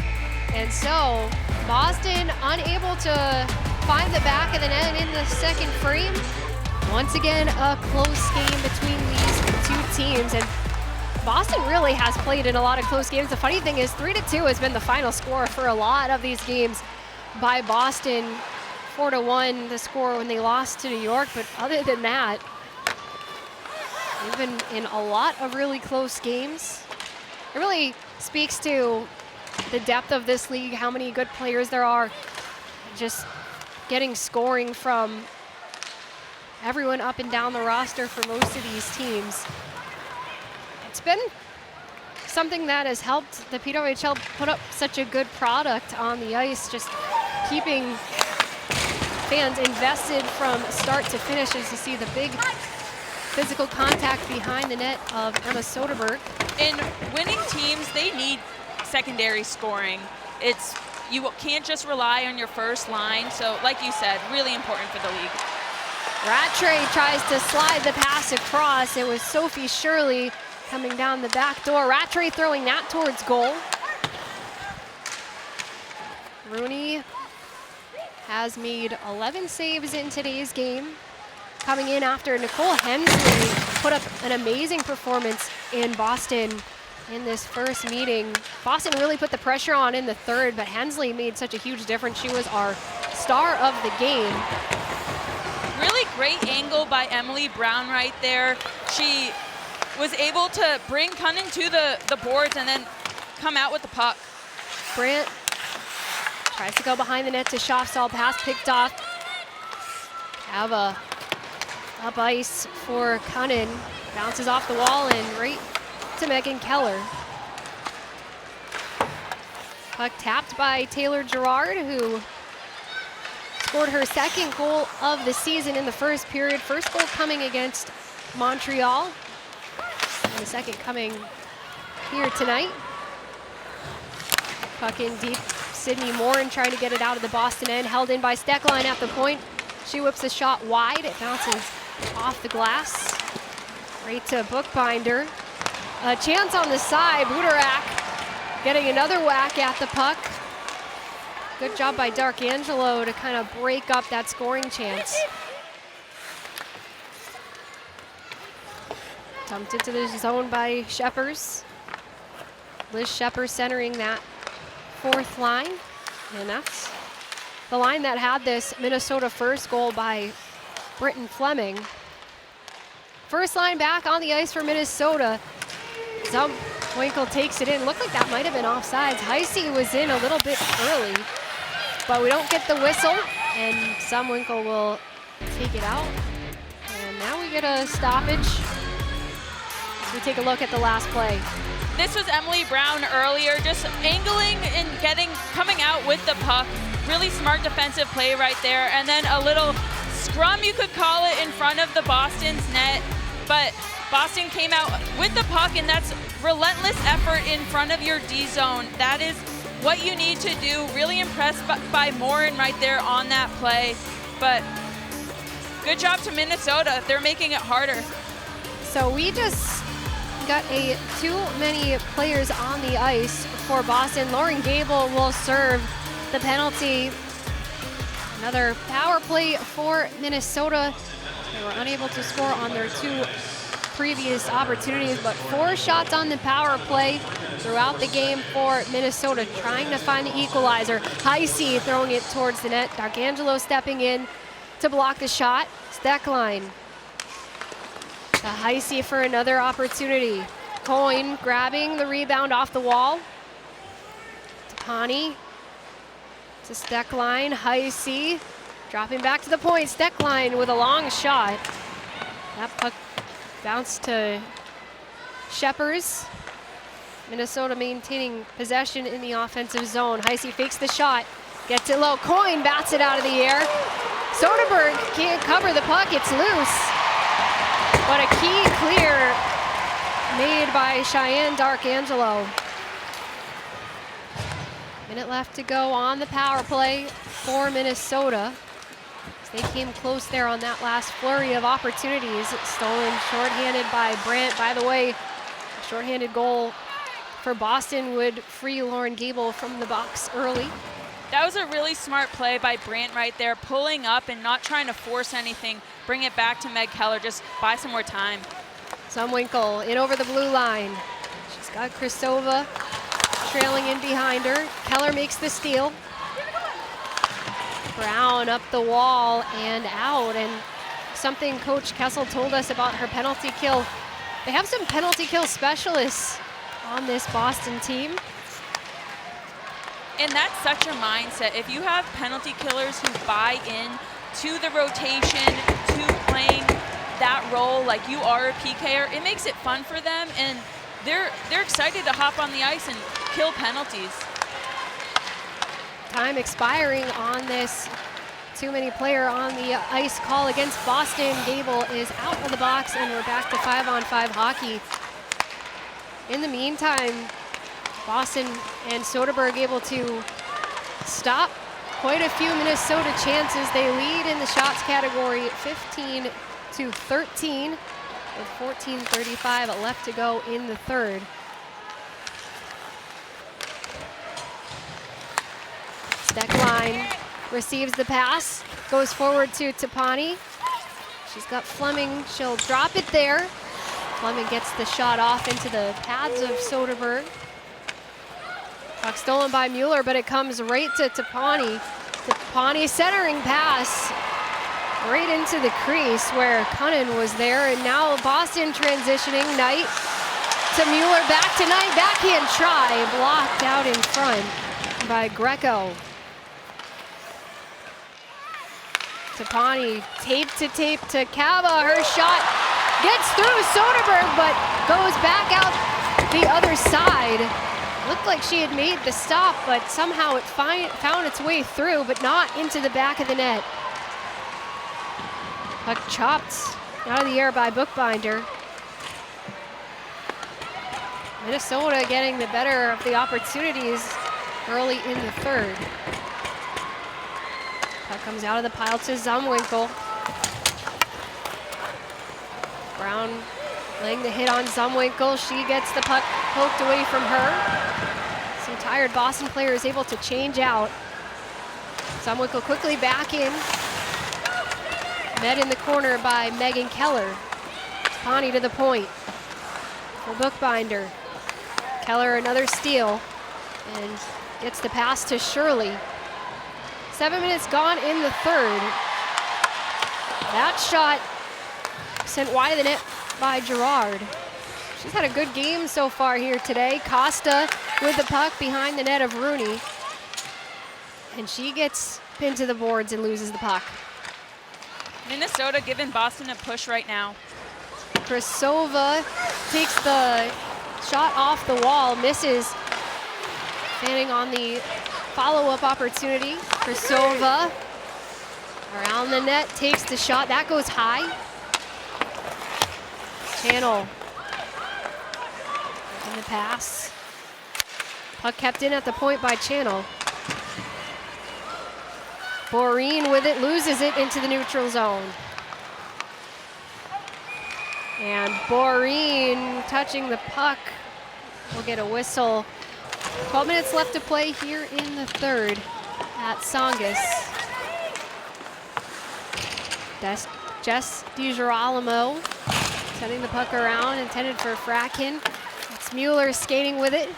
And so Boston unable to find the back of the net in the second frame. Once again, a close game between these two teams. And Boston really has played in a lot of close games. The funny thing is 3-2 has been the final score for a lot of these games by Boston. 4-1 the score when they lost to New York. But other than that, they've been in a lot of really close games. It really speaks to the depth of this league, how many good players there are. Just getting scoring from everyone up and down the roster for most of these teams. It's been something that has helped the PWHL put up such a good product on the ice, just keeping fans invested from start to finish as you see the big physical contact behind the net of Emma Soderberg. In winning teams, they need secondary scoring. You can't just rely on your first line. So like you said, really important for the league. Rattray tries to slide the pass across. It was Sophie Shirley coming down the back door. Rattray throwing that towards goal. Rooney has made 11 saves in today's game. Coming in after Nicole Hensley put up an amazing performance in Boston in this first meeting. Boston really put the pressure on in the third, but Hensley made such a huge difference. She was our star of the game. Really great angle by Emily Brown right there. She was able to bring Cunnin to the boards and then come out with the puck. Brandt tries to go behind the net to Schaafstall. Pass picked off. Have a up ice for Cunnin. Bounces off the wall and right to Megan Keller. Puck tapped by Taylor Gerard, who scored her second goal of the season in the first period. First goal coming against Montreal, and the second coming here tonight. Puck in deep. Sydney Morin trying to get it out of the Boston end. Held in by Steckline at the point. She whips a shot wide. It bounces off the glass. Right to Bookbinder. A chance on the side. Budarak getting another whack at the puck. Good job by D'Arcangelo to kind of break up that scoring chance. Dumped into the zone by Scheppers. Liz Scheppers centering that fourth line. And that's the line that had this Minnesota first goal by Britton Fleming. First line back on the ice for Minnesota. Zumwinkle takes it in. Looked like that might have been offsides. Heisey was in a little bit early, but we don't get the whistle, and Zumwinkle will take it out. And now we get a stoppage. We take a look at the last play. This was Emily Brown earlier, just angling and coming out with the puck. Really smart defensive play right there. And then a little scrum, you could call it, in front of the Boston's net. But Boston came out with the puck, and that's relentless effort in front of your D zone. That is what you need to do. Really impressed by Morin right there on that play. But good job to Minnesota. They're making it harder. So we just got too many players on the ice for Boston. Lauren Gable will serve the penalty. Another power play for Minnesota. They were unable to score on their two previous opportunities, but 4 shots on the power play throughout the game for Minnesota, trying to find the equalizer. Heisey throwing it towards the net. D'Arcangelo stepping in to block the shot. Steckline to Heisey for another opportunity. Coyne grabbing the rebound off the wall. Tapani to Steckline. Heisey dropping back to the point. Steckline with a long shot. That puck bounced to Scheppers. Minnesota maintaining possession in the offensive zone. Heisey fakes the shot, gets it low. Coyne bats it out of the air. Soderberg can't cover the puck, it's loose. But a key clear made by Cheyenne Darkangelo. Minute left to go on the power play for Minnesota. They came close there on that last flurry of opportunities. Stolen shorthanded by Brandt. By the way, a shorthanded goal for Boston would free Lauren Gable from the box early. That was a really smart play by Brandt right there, pulling up and not trying to force anything. Bring it back to Meg Keller, just buy some more time. Zumwinkle in over the blue line. She's got Kristova trailing in behind her. Keller makes the steal. Brown up the wall and out. And something Coach Kessel told us about her penalty kill. They have some penalty kill specialists on this Boston team. And that's such a mindset. If you have penalty killers who buy in to the rotation, to playing that role like you are a PKer, it makes it fun for them, and they're excited to hop on the ice and kill penalties. Time expiring on this too-many player on the ice call against Boston. Gable is out of the box, and we're back to 5-on-5 hockey. In the meantime, Boston and Soderberg able to stop quite a few Minnesota chances. They lead in the shots category 15-13 with 14:35 left to go in the third. Steckline receives the pass, goes forward to Tapani. She's got Fleming, she'll drop it there. Fleming gets the shot off into the pads of Soderberg. Puck stolen by Mueller, but it comes right to Tapani. Tapani centering pass right into the crease where Cunnin was there, and now Boston transitioning. Knight to Mueller, back to Knight, backhand try, blocked out in front by Greco. Tapani tape to Cava, her shot gets through Soderberg, but goes back out the other side. Looked like she had made the stop, but somehow it found its way through, but not into the back of the net. Puck chopped out of the air by Bookbinder. Minnesota getting the better of the opportunities early in the third. Puck comes out of the pile to Zumwinkle. Brown laying the hit on Zumwinkle. She gets the puck poked away from her. Some tired Boston player is able to change out. Zumwinkle quickly back in. Met in the corner by Megan Keller. Tapani to the point for Bookbinder. Keller another steal and gets the pass to Shirley. 7 minutes gone in the third. That shot sent wide of the net by Gerard. She's had a good game so far here today. Costa with the puck behind the net of Rooney. And she gets pinned to the boards and loses the puck. Minnesota giving Boston a push right now. Kristova takes the shot off the wall, misses. Fanning on the follow-up opportunity. Kristova around the net, takes the shot. That goes high. Channel in the pass. Puck kept in at the point by Channel. Boreen with it, loses it into the neutral zone. And Boreen touching the puck will get a whistle. 12 minutes left to play here in the third at Tsongas. Jess DiGirolamo sending the puck around, intended for Fracken. It's Mueller skating with it.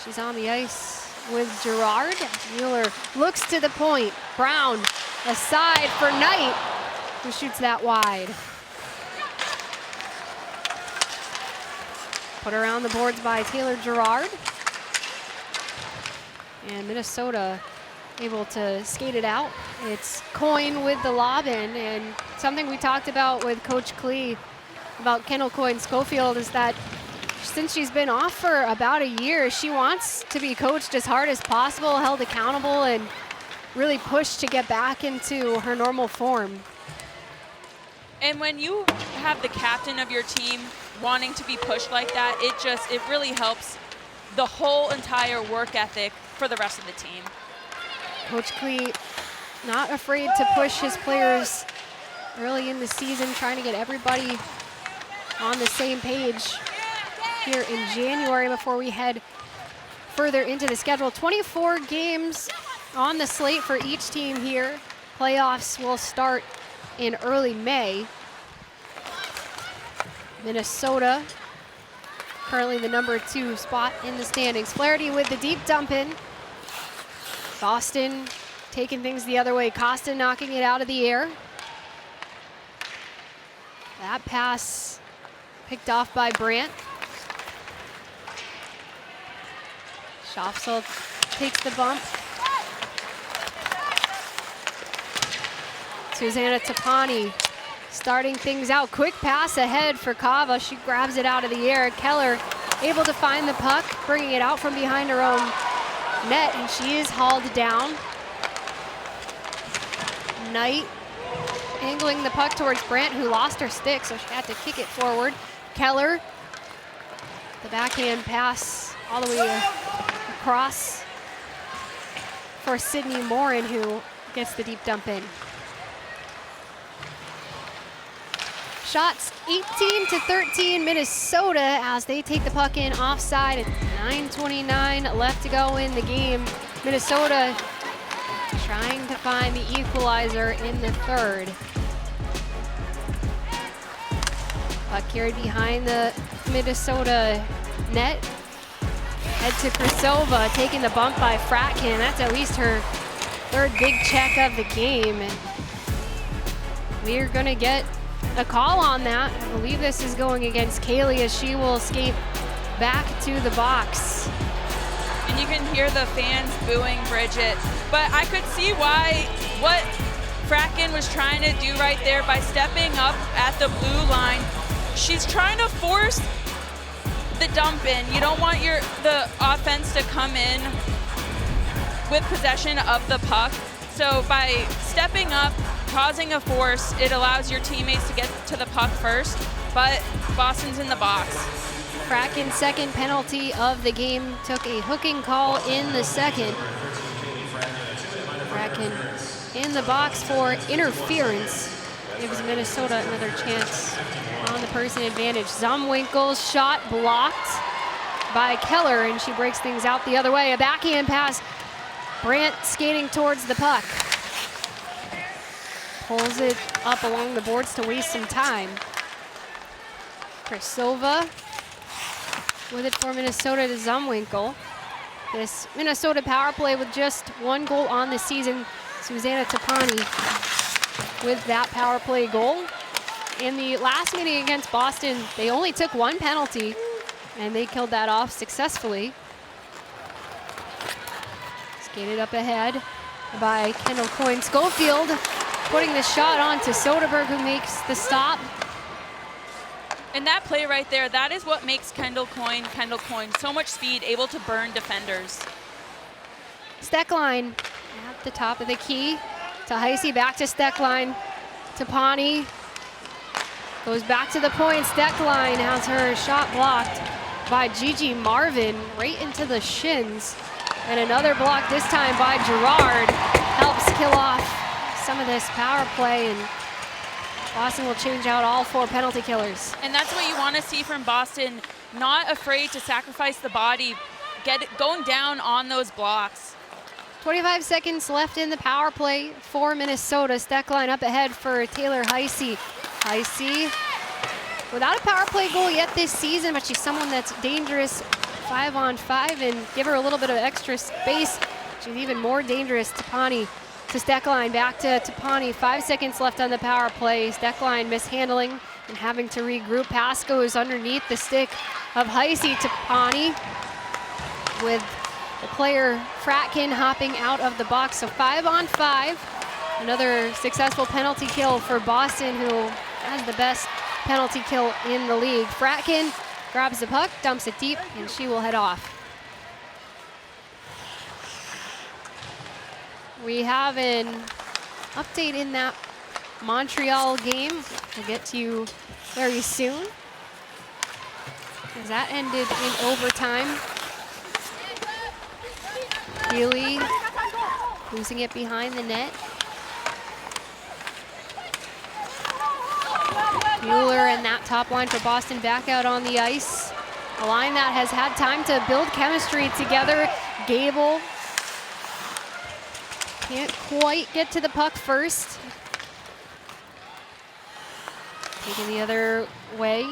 She's on the ice with Gerard. Mueller looks to the point. Brown aside for Knight, who shoots that wide. Put around the boards by Taylor Gerard. And Minnesota able to skate it out. It's Coyne with the lob in, and something we talked about with Coach Klee about Kendall Coyne Schofield is that since she's been off for about a year, she wants to be coached as hard as possible, held accountable, and really pushed to get back into her normal form. And when you have the captain of your team wanting to be pushed like that, it really helps the whole entire work ethic for the rest of the team. Coach Klee not afraid to push his players early in the season, trying to get everybody on the same page here in January before we head further into the schedule. 24 games on the slate for each team here. Playoffs will start in early May. Minnesota currently the #2 spot in the standings. Flaherty with the deep dump in. Boston taking things the other way. Costa knocking it out of the air. That pass picked off by Brandt. Schafsel takes the bump. Susanna Tapani starting things out. Quick pass ahead for Kava. She grabs it out of the air. Keller able to find the puck, bringing it out from behind her own net, and she is hauled down. Knight angling the puck towards Brandt, who lost her stick, so she had to kick it forward. Keller, the backhand pass all the way across for Sydney Morin, who gets the deep dump in. Shots 18-13 Minnesota as they take the puck in offside. 9:29 left to go in the game. Minnesota trying to find the equalizer in the third. Puck carried behind the Minnesota net. Head to Krasova, taking the bump by Fratkin. That's at least her third big check of the game. And we're gonna get a call on that. I believe this is going against Kaylee as she will skate back to the box. And you can hear the fans booing Bridget, but I could see what Fratkin was trying to do right there by stepping up at the blue line. She's trying to force the dump in. You don't want the offense to come in with possession of the puck. So by stepping up, causing a force, it allows your teammates to get to the puck first, but Boston's in the box. Fratkin's second penalty of the game, took a hooking call in the second. Fratkin in the box for interference. Gives Minnesota another chance on the person advantage. Zumwinkel's shot blocked by Keller, and she breaks things out the other way. A backhand pass. Brandt skating towards the puck. Pulls it up along the boards to waste some time. Krasova with it for Minnesota to Zumwinkel. This Minnesota power play with just one goal on the season. Susanna Tapani with that power play goal. In the last meeting against Boston, they only took one penalty, and they killed that off successfully. Skated up ahead by Kendall Coyne. Schofield putting the shot on to Soderberg, who makes the stop. And that play right there, that is what makes Kendall Coyne, so much speed, able to burn defenders. Steckline at the top of the key. To Heisey, back to Steckline. Tapani goes back to the point. Steckline has her shot blocked by Gigi Marvin right into the shins. And another block, this time by Gerard, helps kill off some of this power play, and Boston will change out all 4 penalty killers. And that's what you want to see from Boston, not afraid to sacrifice the body, going down on those blocks. 25 seconds left in the power play for Minnesota. Steckline up ahead for Taylor Heisey. Heisey without a power play goal yet this season, but she's someone that's dangerous 5-on-5, and give her a little bit of extra space. She's even more dangerous. Tapani to Steckline, back to Tapani. 5 seconds left on the power play. Steckline mishandling and having to regroup. Pass goes underneath the stick of Heisey. Tapani with the player Fratkin hopping out of the box. So 5-on-5. Another successful penalty kill for Boston, who has the best penalty kill in the league. Fratkin grabs the puck, dumps it deep, and she will head off. We have an update in that Montreal game we'll get to you very soon. as that ended in overtime. Healy losing it behind the net. Mueller and that top line for Boston back out on the ice. A line that has had time to build chemistry together. Gable can't quite get to the puck first. Taken the other way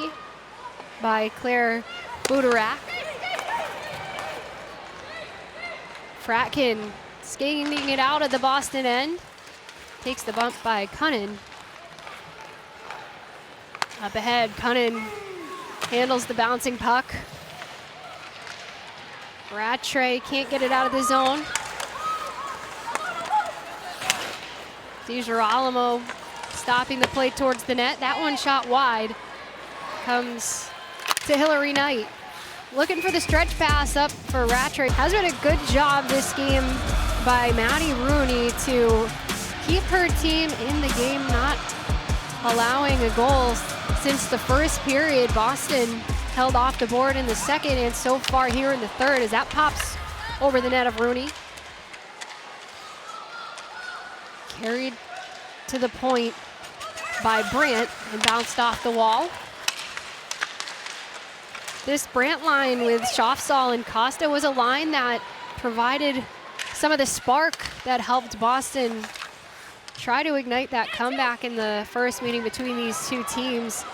by Claire Budarak. Fratkin skating it out at the Boston end. Takes the bump by Cunnin. Up ahead, Cunnin handles the bouncing puck. Rattray can't get it out of the zone. DiGirolamo stopping the play towards the net. That one shot wide. Comes to Hillary Knight. Looking for the stretch pass up for Rattray. Has been a good job this game by Maddie Rooney to keep her team in the game, not allowing a goal since the first period. Boston held off the board in the second and so far here in the third as that pops over the net of Rooney. Carried to the point by Brandt and bounced off the wall. This Brandt line with Schaafsal and Costa was a line that provided some of the spark that helped Boston try to ignite that comeback in the first meeting between these two teams.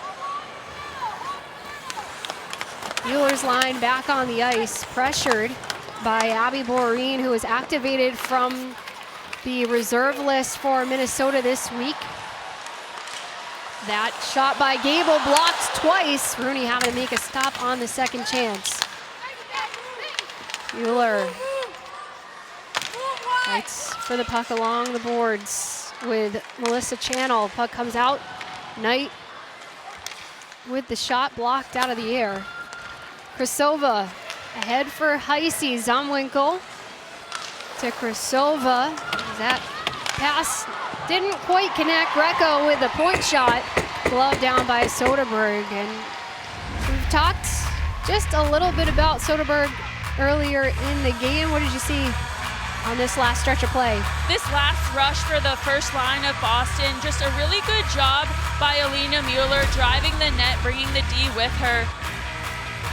Mueller's line back on the ice, pressured by Abby Boreen, who was activated from the reserve list for Minnesota this week. That shot by Gable blocked twice. Rooney having to make a stop on the second chance. Mueller fights for the puck along the boards with Melissa Channel. Puck comes out. Knight with the shot blocked out of the air. Krasova ahead for Heisey. Zumwinkle to Krasova. That pass didn't quite connect. Greco with a point shot. Glove down by Soderberg. And we've talked just a little bit about Soderberg earlier in the game. What did you see on this last stretch of play? This last rush for the first line of Boston, just a really good job by Alina Mueller driving the net, bringing the D with her.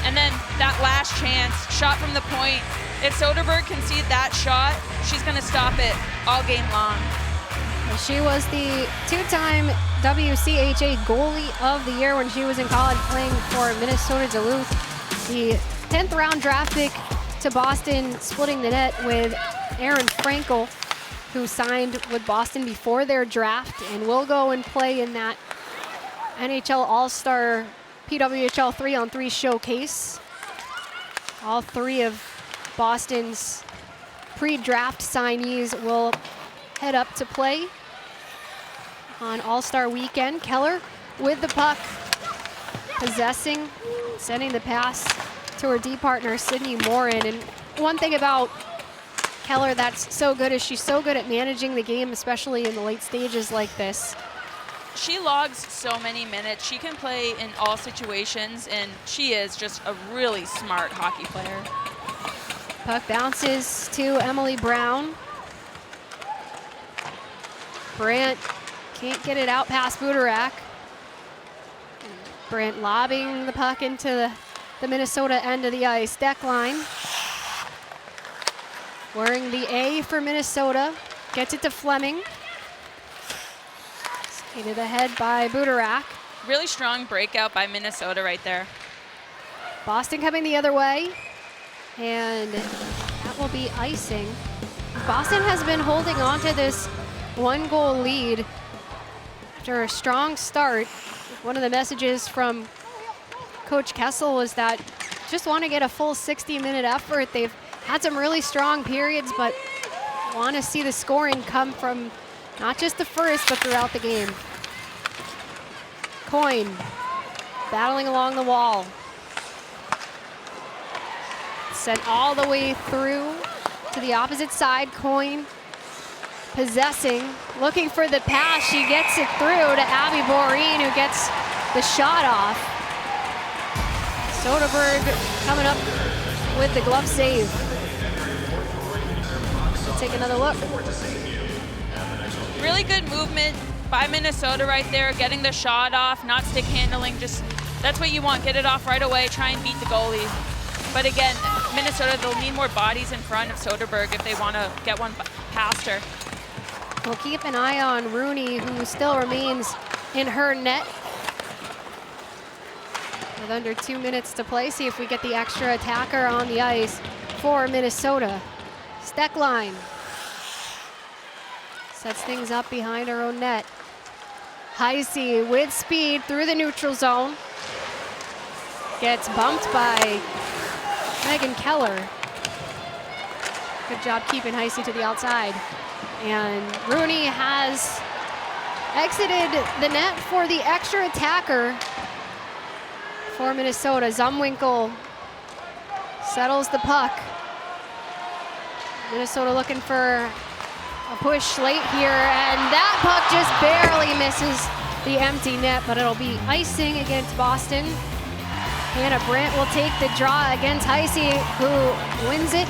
And then that last chance, shot from the point. If Soderberg can see that shot, she's gonna stop it all game long. She was the two-time WCHA goalie of the year when she was in college playing for Minnesota Duluth. The 10th round draft pick to Boston, splitting the net with Aaron Frankel, who signed with Boston before their draft and will go and play in that NHL All-Star PWHL 3-on-3 showcase. All three of Boston's pre-draft signees will head up to play on All-Star weekend. Keller with the puck, possessing, sending the pass to her D partner, Sydney Morin. And one thing about Keller that's so good is she's so good at managing the game, especially in the late stages like this. She logs so many minutes. She can play in all situations, and she is just a really smart hockey player. Puck bounces to Emily Brown. Brandt can't get it out past Budarak. Brandt lobbing the puck into the Minnesota end of the ice. Deck line. Wearing the A for Minnesota. Gets it to Fleming. Skated ahead by Budarak. Really strong breakout by Minnesota right there. Boston coming the other way. And that will be icing. Boston has been holding on to this one-goal lead after a strong start. One of the messages from Coach Kessel was that just want to get a full 60-minute effort. They've had some really strong periods, but want to see the scoring come from not just the first, but throughout the game. Coyne battling along the wall. Sent all the way through to the opposite side. Coyne possessing, looking for the pass. She gets it through to Abby Boreen, who gets the shot off. Soderberg coming up with the glove save. Let's take another look. Really good movement by Minnesota right there, getting the shot off, not stick handling, just that's what you want, get it off right away, try and beat the goalie. But again, Minnesota, they'll need more bodies in front of Soderberg if they want to get one past her. We'll keep an eye on Rooney, who still remains in her net. With under 2 minutes to play, see if we get the extra attacker on the ice for Minnesota. Steckline sets things up behind her own net. Heisey with speed through the neutral zone. Gets bumped by Megan Keller. Good job keeping Heisey to the outside. And Rooney has exited the net for the extra attacker for Minnesota. Zumwinkle settles the puck. Minnesota looking for a push late here, and that puck just barely misses the empty net, but it'll be icing against Boston. Hannah Brandt will take the draw against Heisey, who wins it.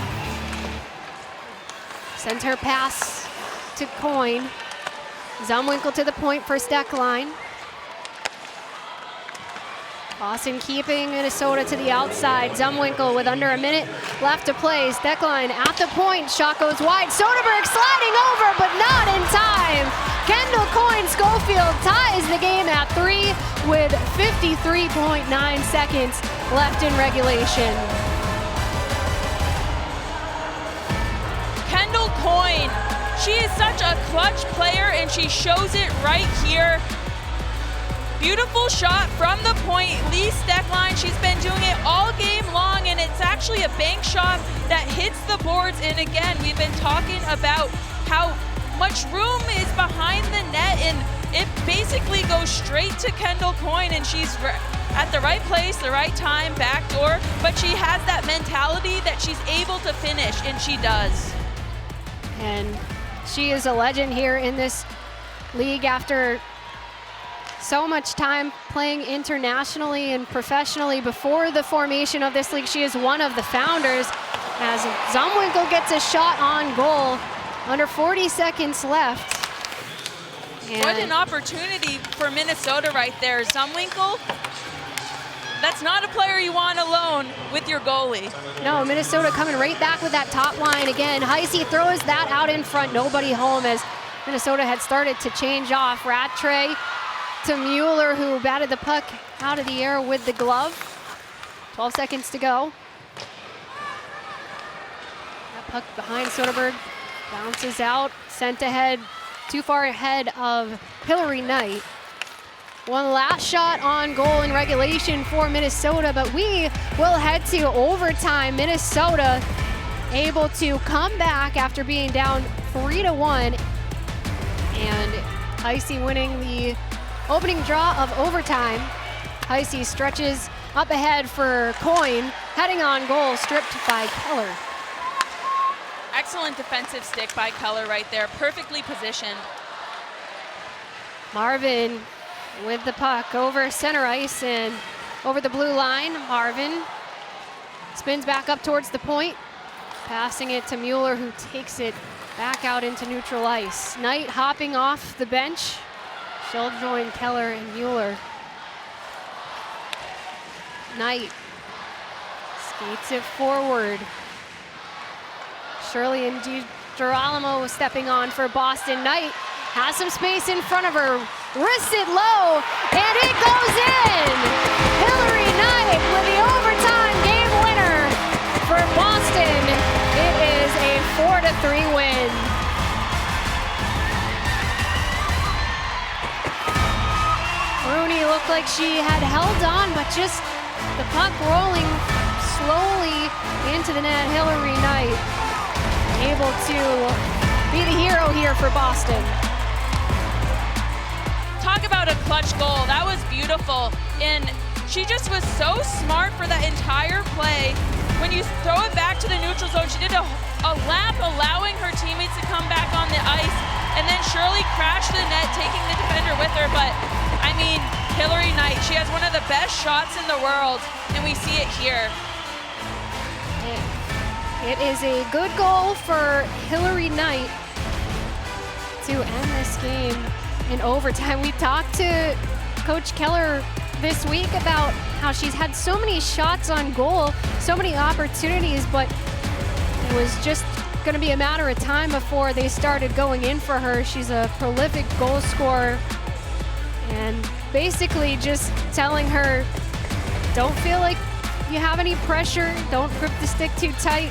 Sends her pass to Coyne. Zumwinkle to the point for Steckline. Boston keeping Minnesota to the outside. Zumwinkle with under a minute left to play. Steckline at the point, shot goes wide. Soderberg sliding over, but not in time. Kendall Coyne Schofield ties the game at 3 with 53.9 seconds left in regulation. Kendall Coyne, she is such a clutch player and she shows it right here. Beautiful shot from the point, Lee Steckline. She's been doing it all game long, and it's actually a bank shot that hits the boards. And again, we've been talking about how much room is behind the net, and it basically goes straight to Kendall Coyne, and she's at the right place, the right time, backdoor, but she has that mentality that she's able to finish, and she does. And she is a legend here in this league after so much time playing internationally and professionally before the formation of this league. She is one of the founders, as Zumwinkle gets a shot on goal. Under 40 seconds left. And what an opportunity for Minnesota right there. Zumwinkle, that's not a player you want alone with your goalie. No, Minnesota coming right back with that top line again. Heisey throws that out in front, nobody home, as Minnesota had started to change off. Rattray to Mueller, who batted the puck out of the air with the glove. 12 seconds to go. That puck behind Soderberg bounces out, sent ahead, too far ahead of Hillary Knight. One last shot on goal in regulation for Minnesota, but we will head to overtime. Minnesota able to come back after being down 3-1, and Heisey winning the opening draw of overtime. Heisey stretches up ahead for Coyne, heading on goal, stripped by Keller. Excellent defensive stick by Keller right there, perfectly positioned. Marvin with the puck over center ice and over the blue line. Marvin spins back up towards the point, passing it to Mueller, who takes it back out into neutral ice. Knight hopping off the bench. She'll join Keller and Mueller. Knight skates it forward. Shirley and Girolamo stepping on for Boston. Knight has some space in front of her, wrists it low, and it goes in! Hillary Knight with the overtime game winner for Boston. It is a 4-3 win. Rooney looked like she had held on, but just the puck rolling slowly into the net. Hillary Knight able to be the hero here for Boston. Talk about a clutch goal. That was beautiful. And she just was so smart for that entire play. When you throw it back to the neutral zone, she did a lap allowing her teammates to come back on the ice. And then Shirley crashed the net, taking the defender with her. But I mean, Hillary Knight. She has one of the best shots in the world, and we see it here. It is a good goal for Hillary Knight to end this game in overtime. We talked to Coach Keller this week about how she's had so many shots on goal, so many opportunities, but it was just going to be a matter of time before they started going in for her. She's a prolific goal scorer, and basically just telling her, don't feel like you have any pressure, don't grip the stick too tight.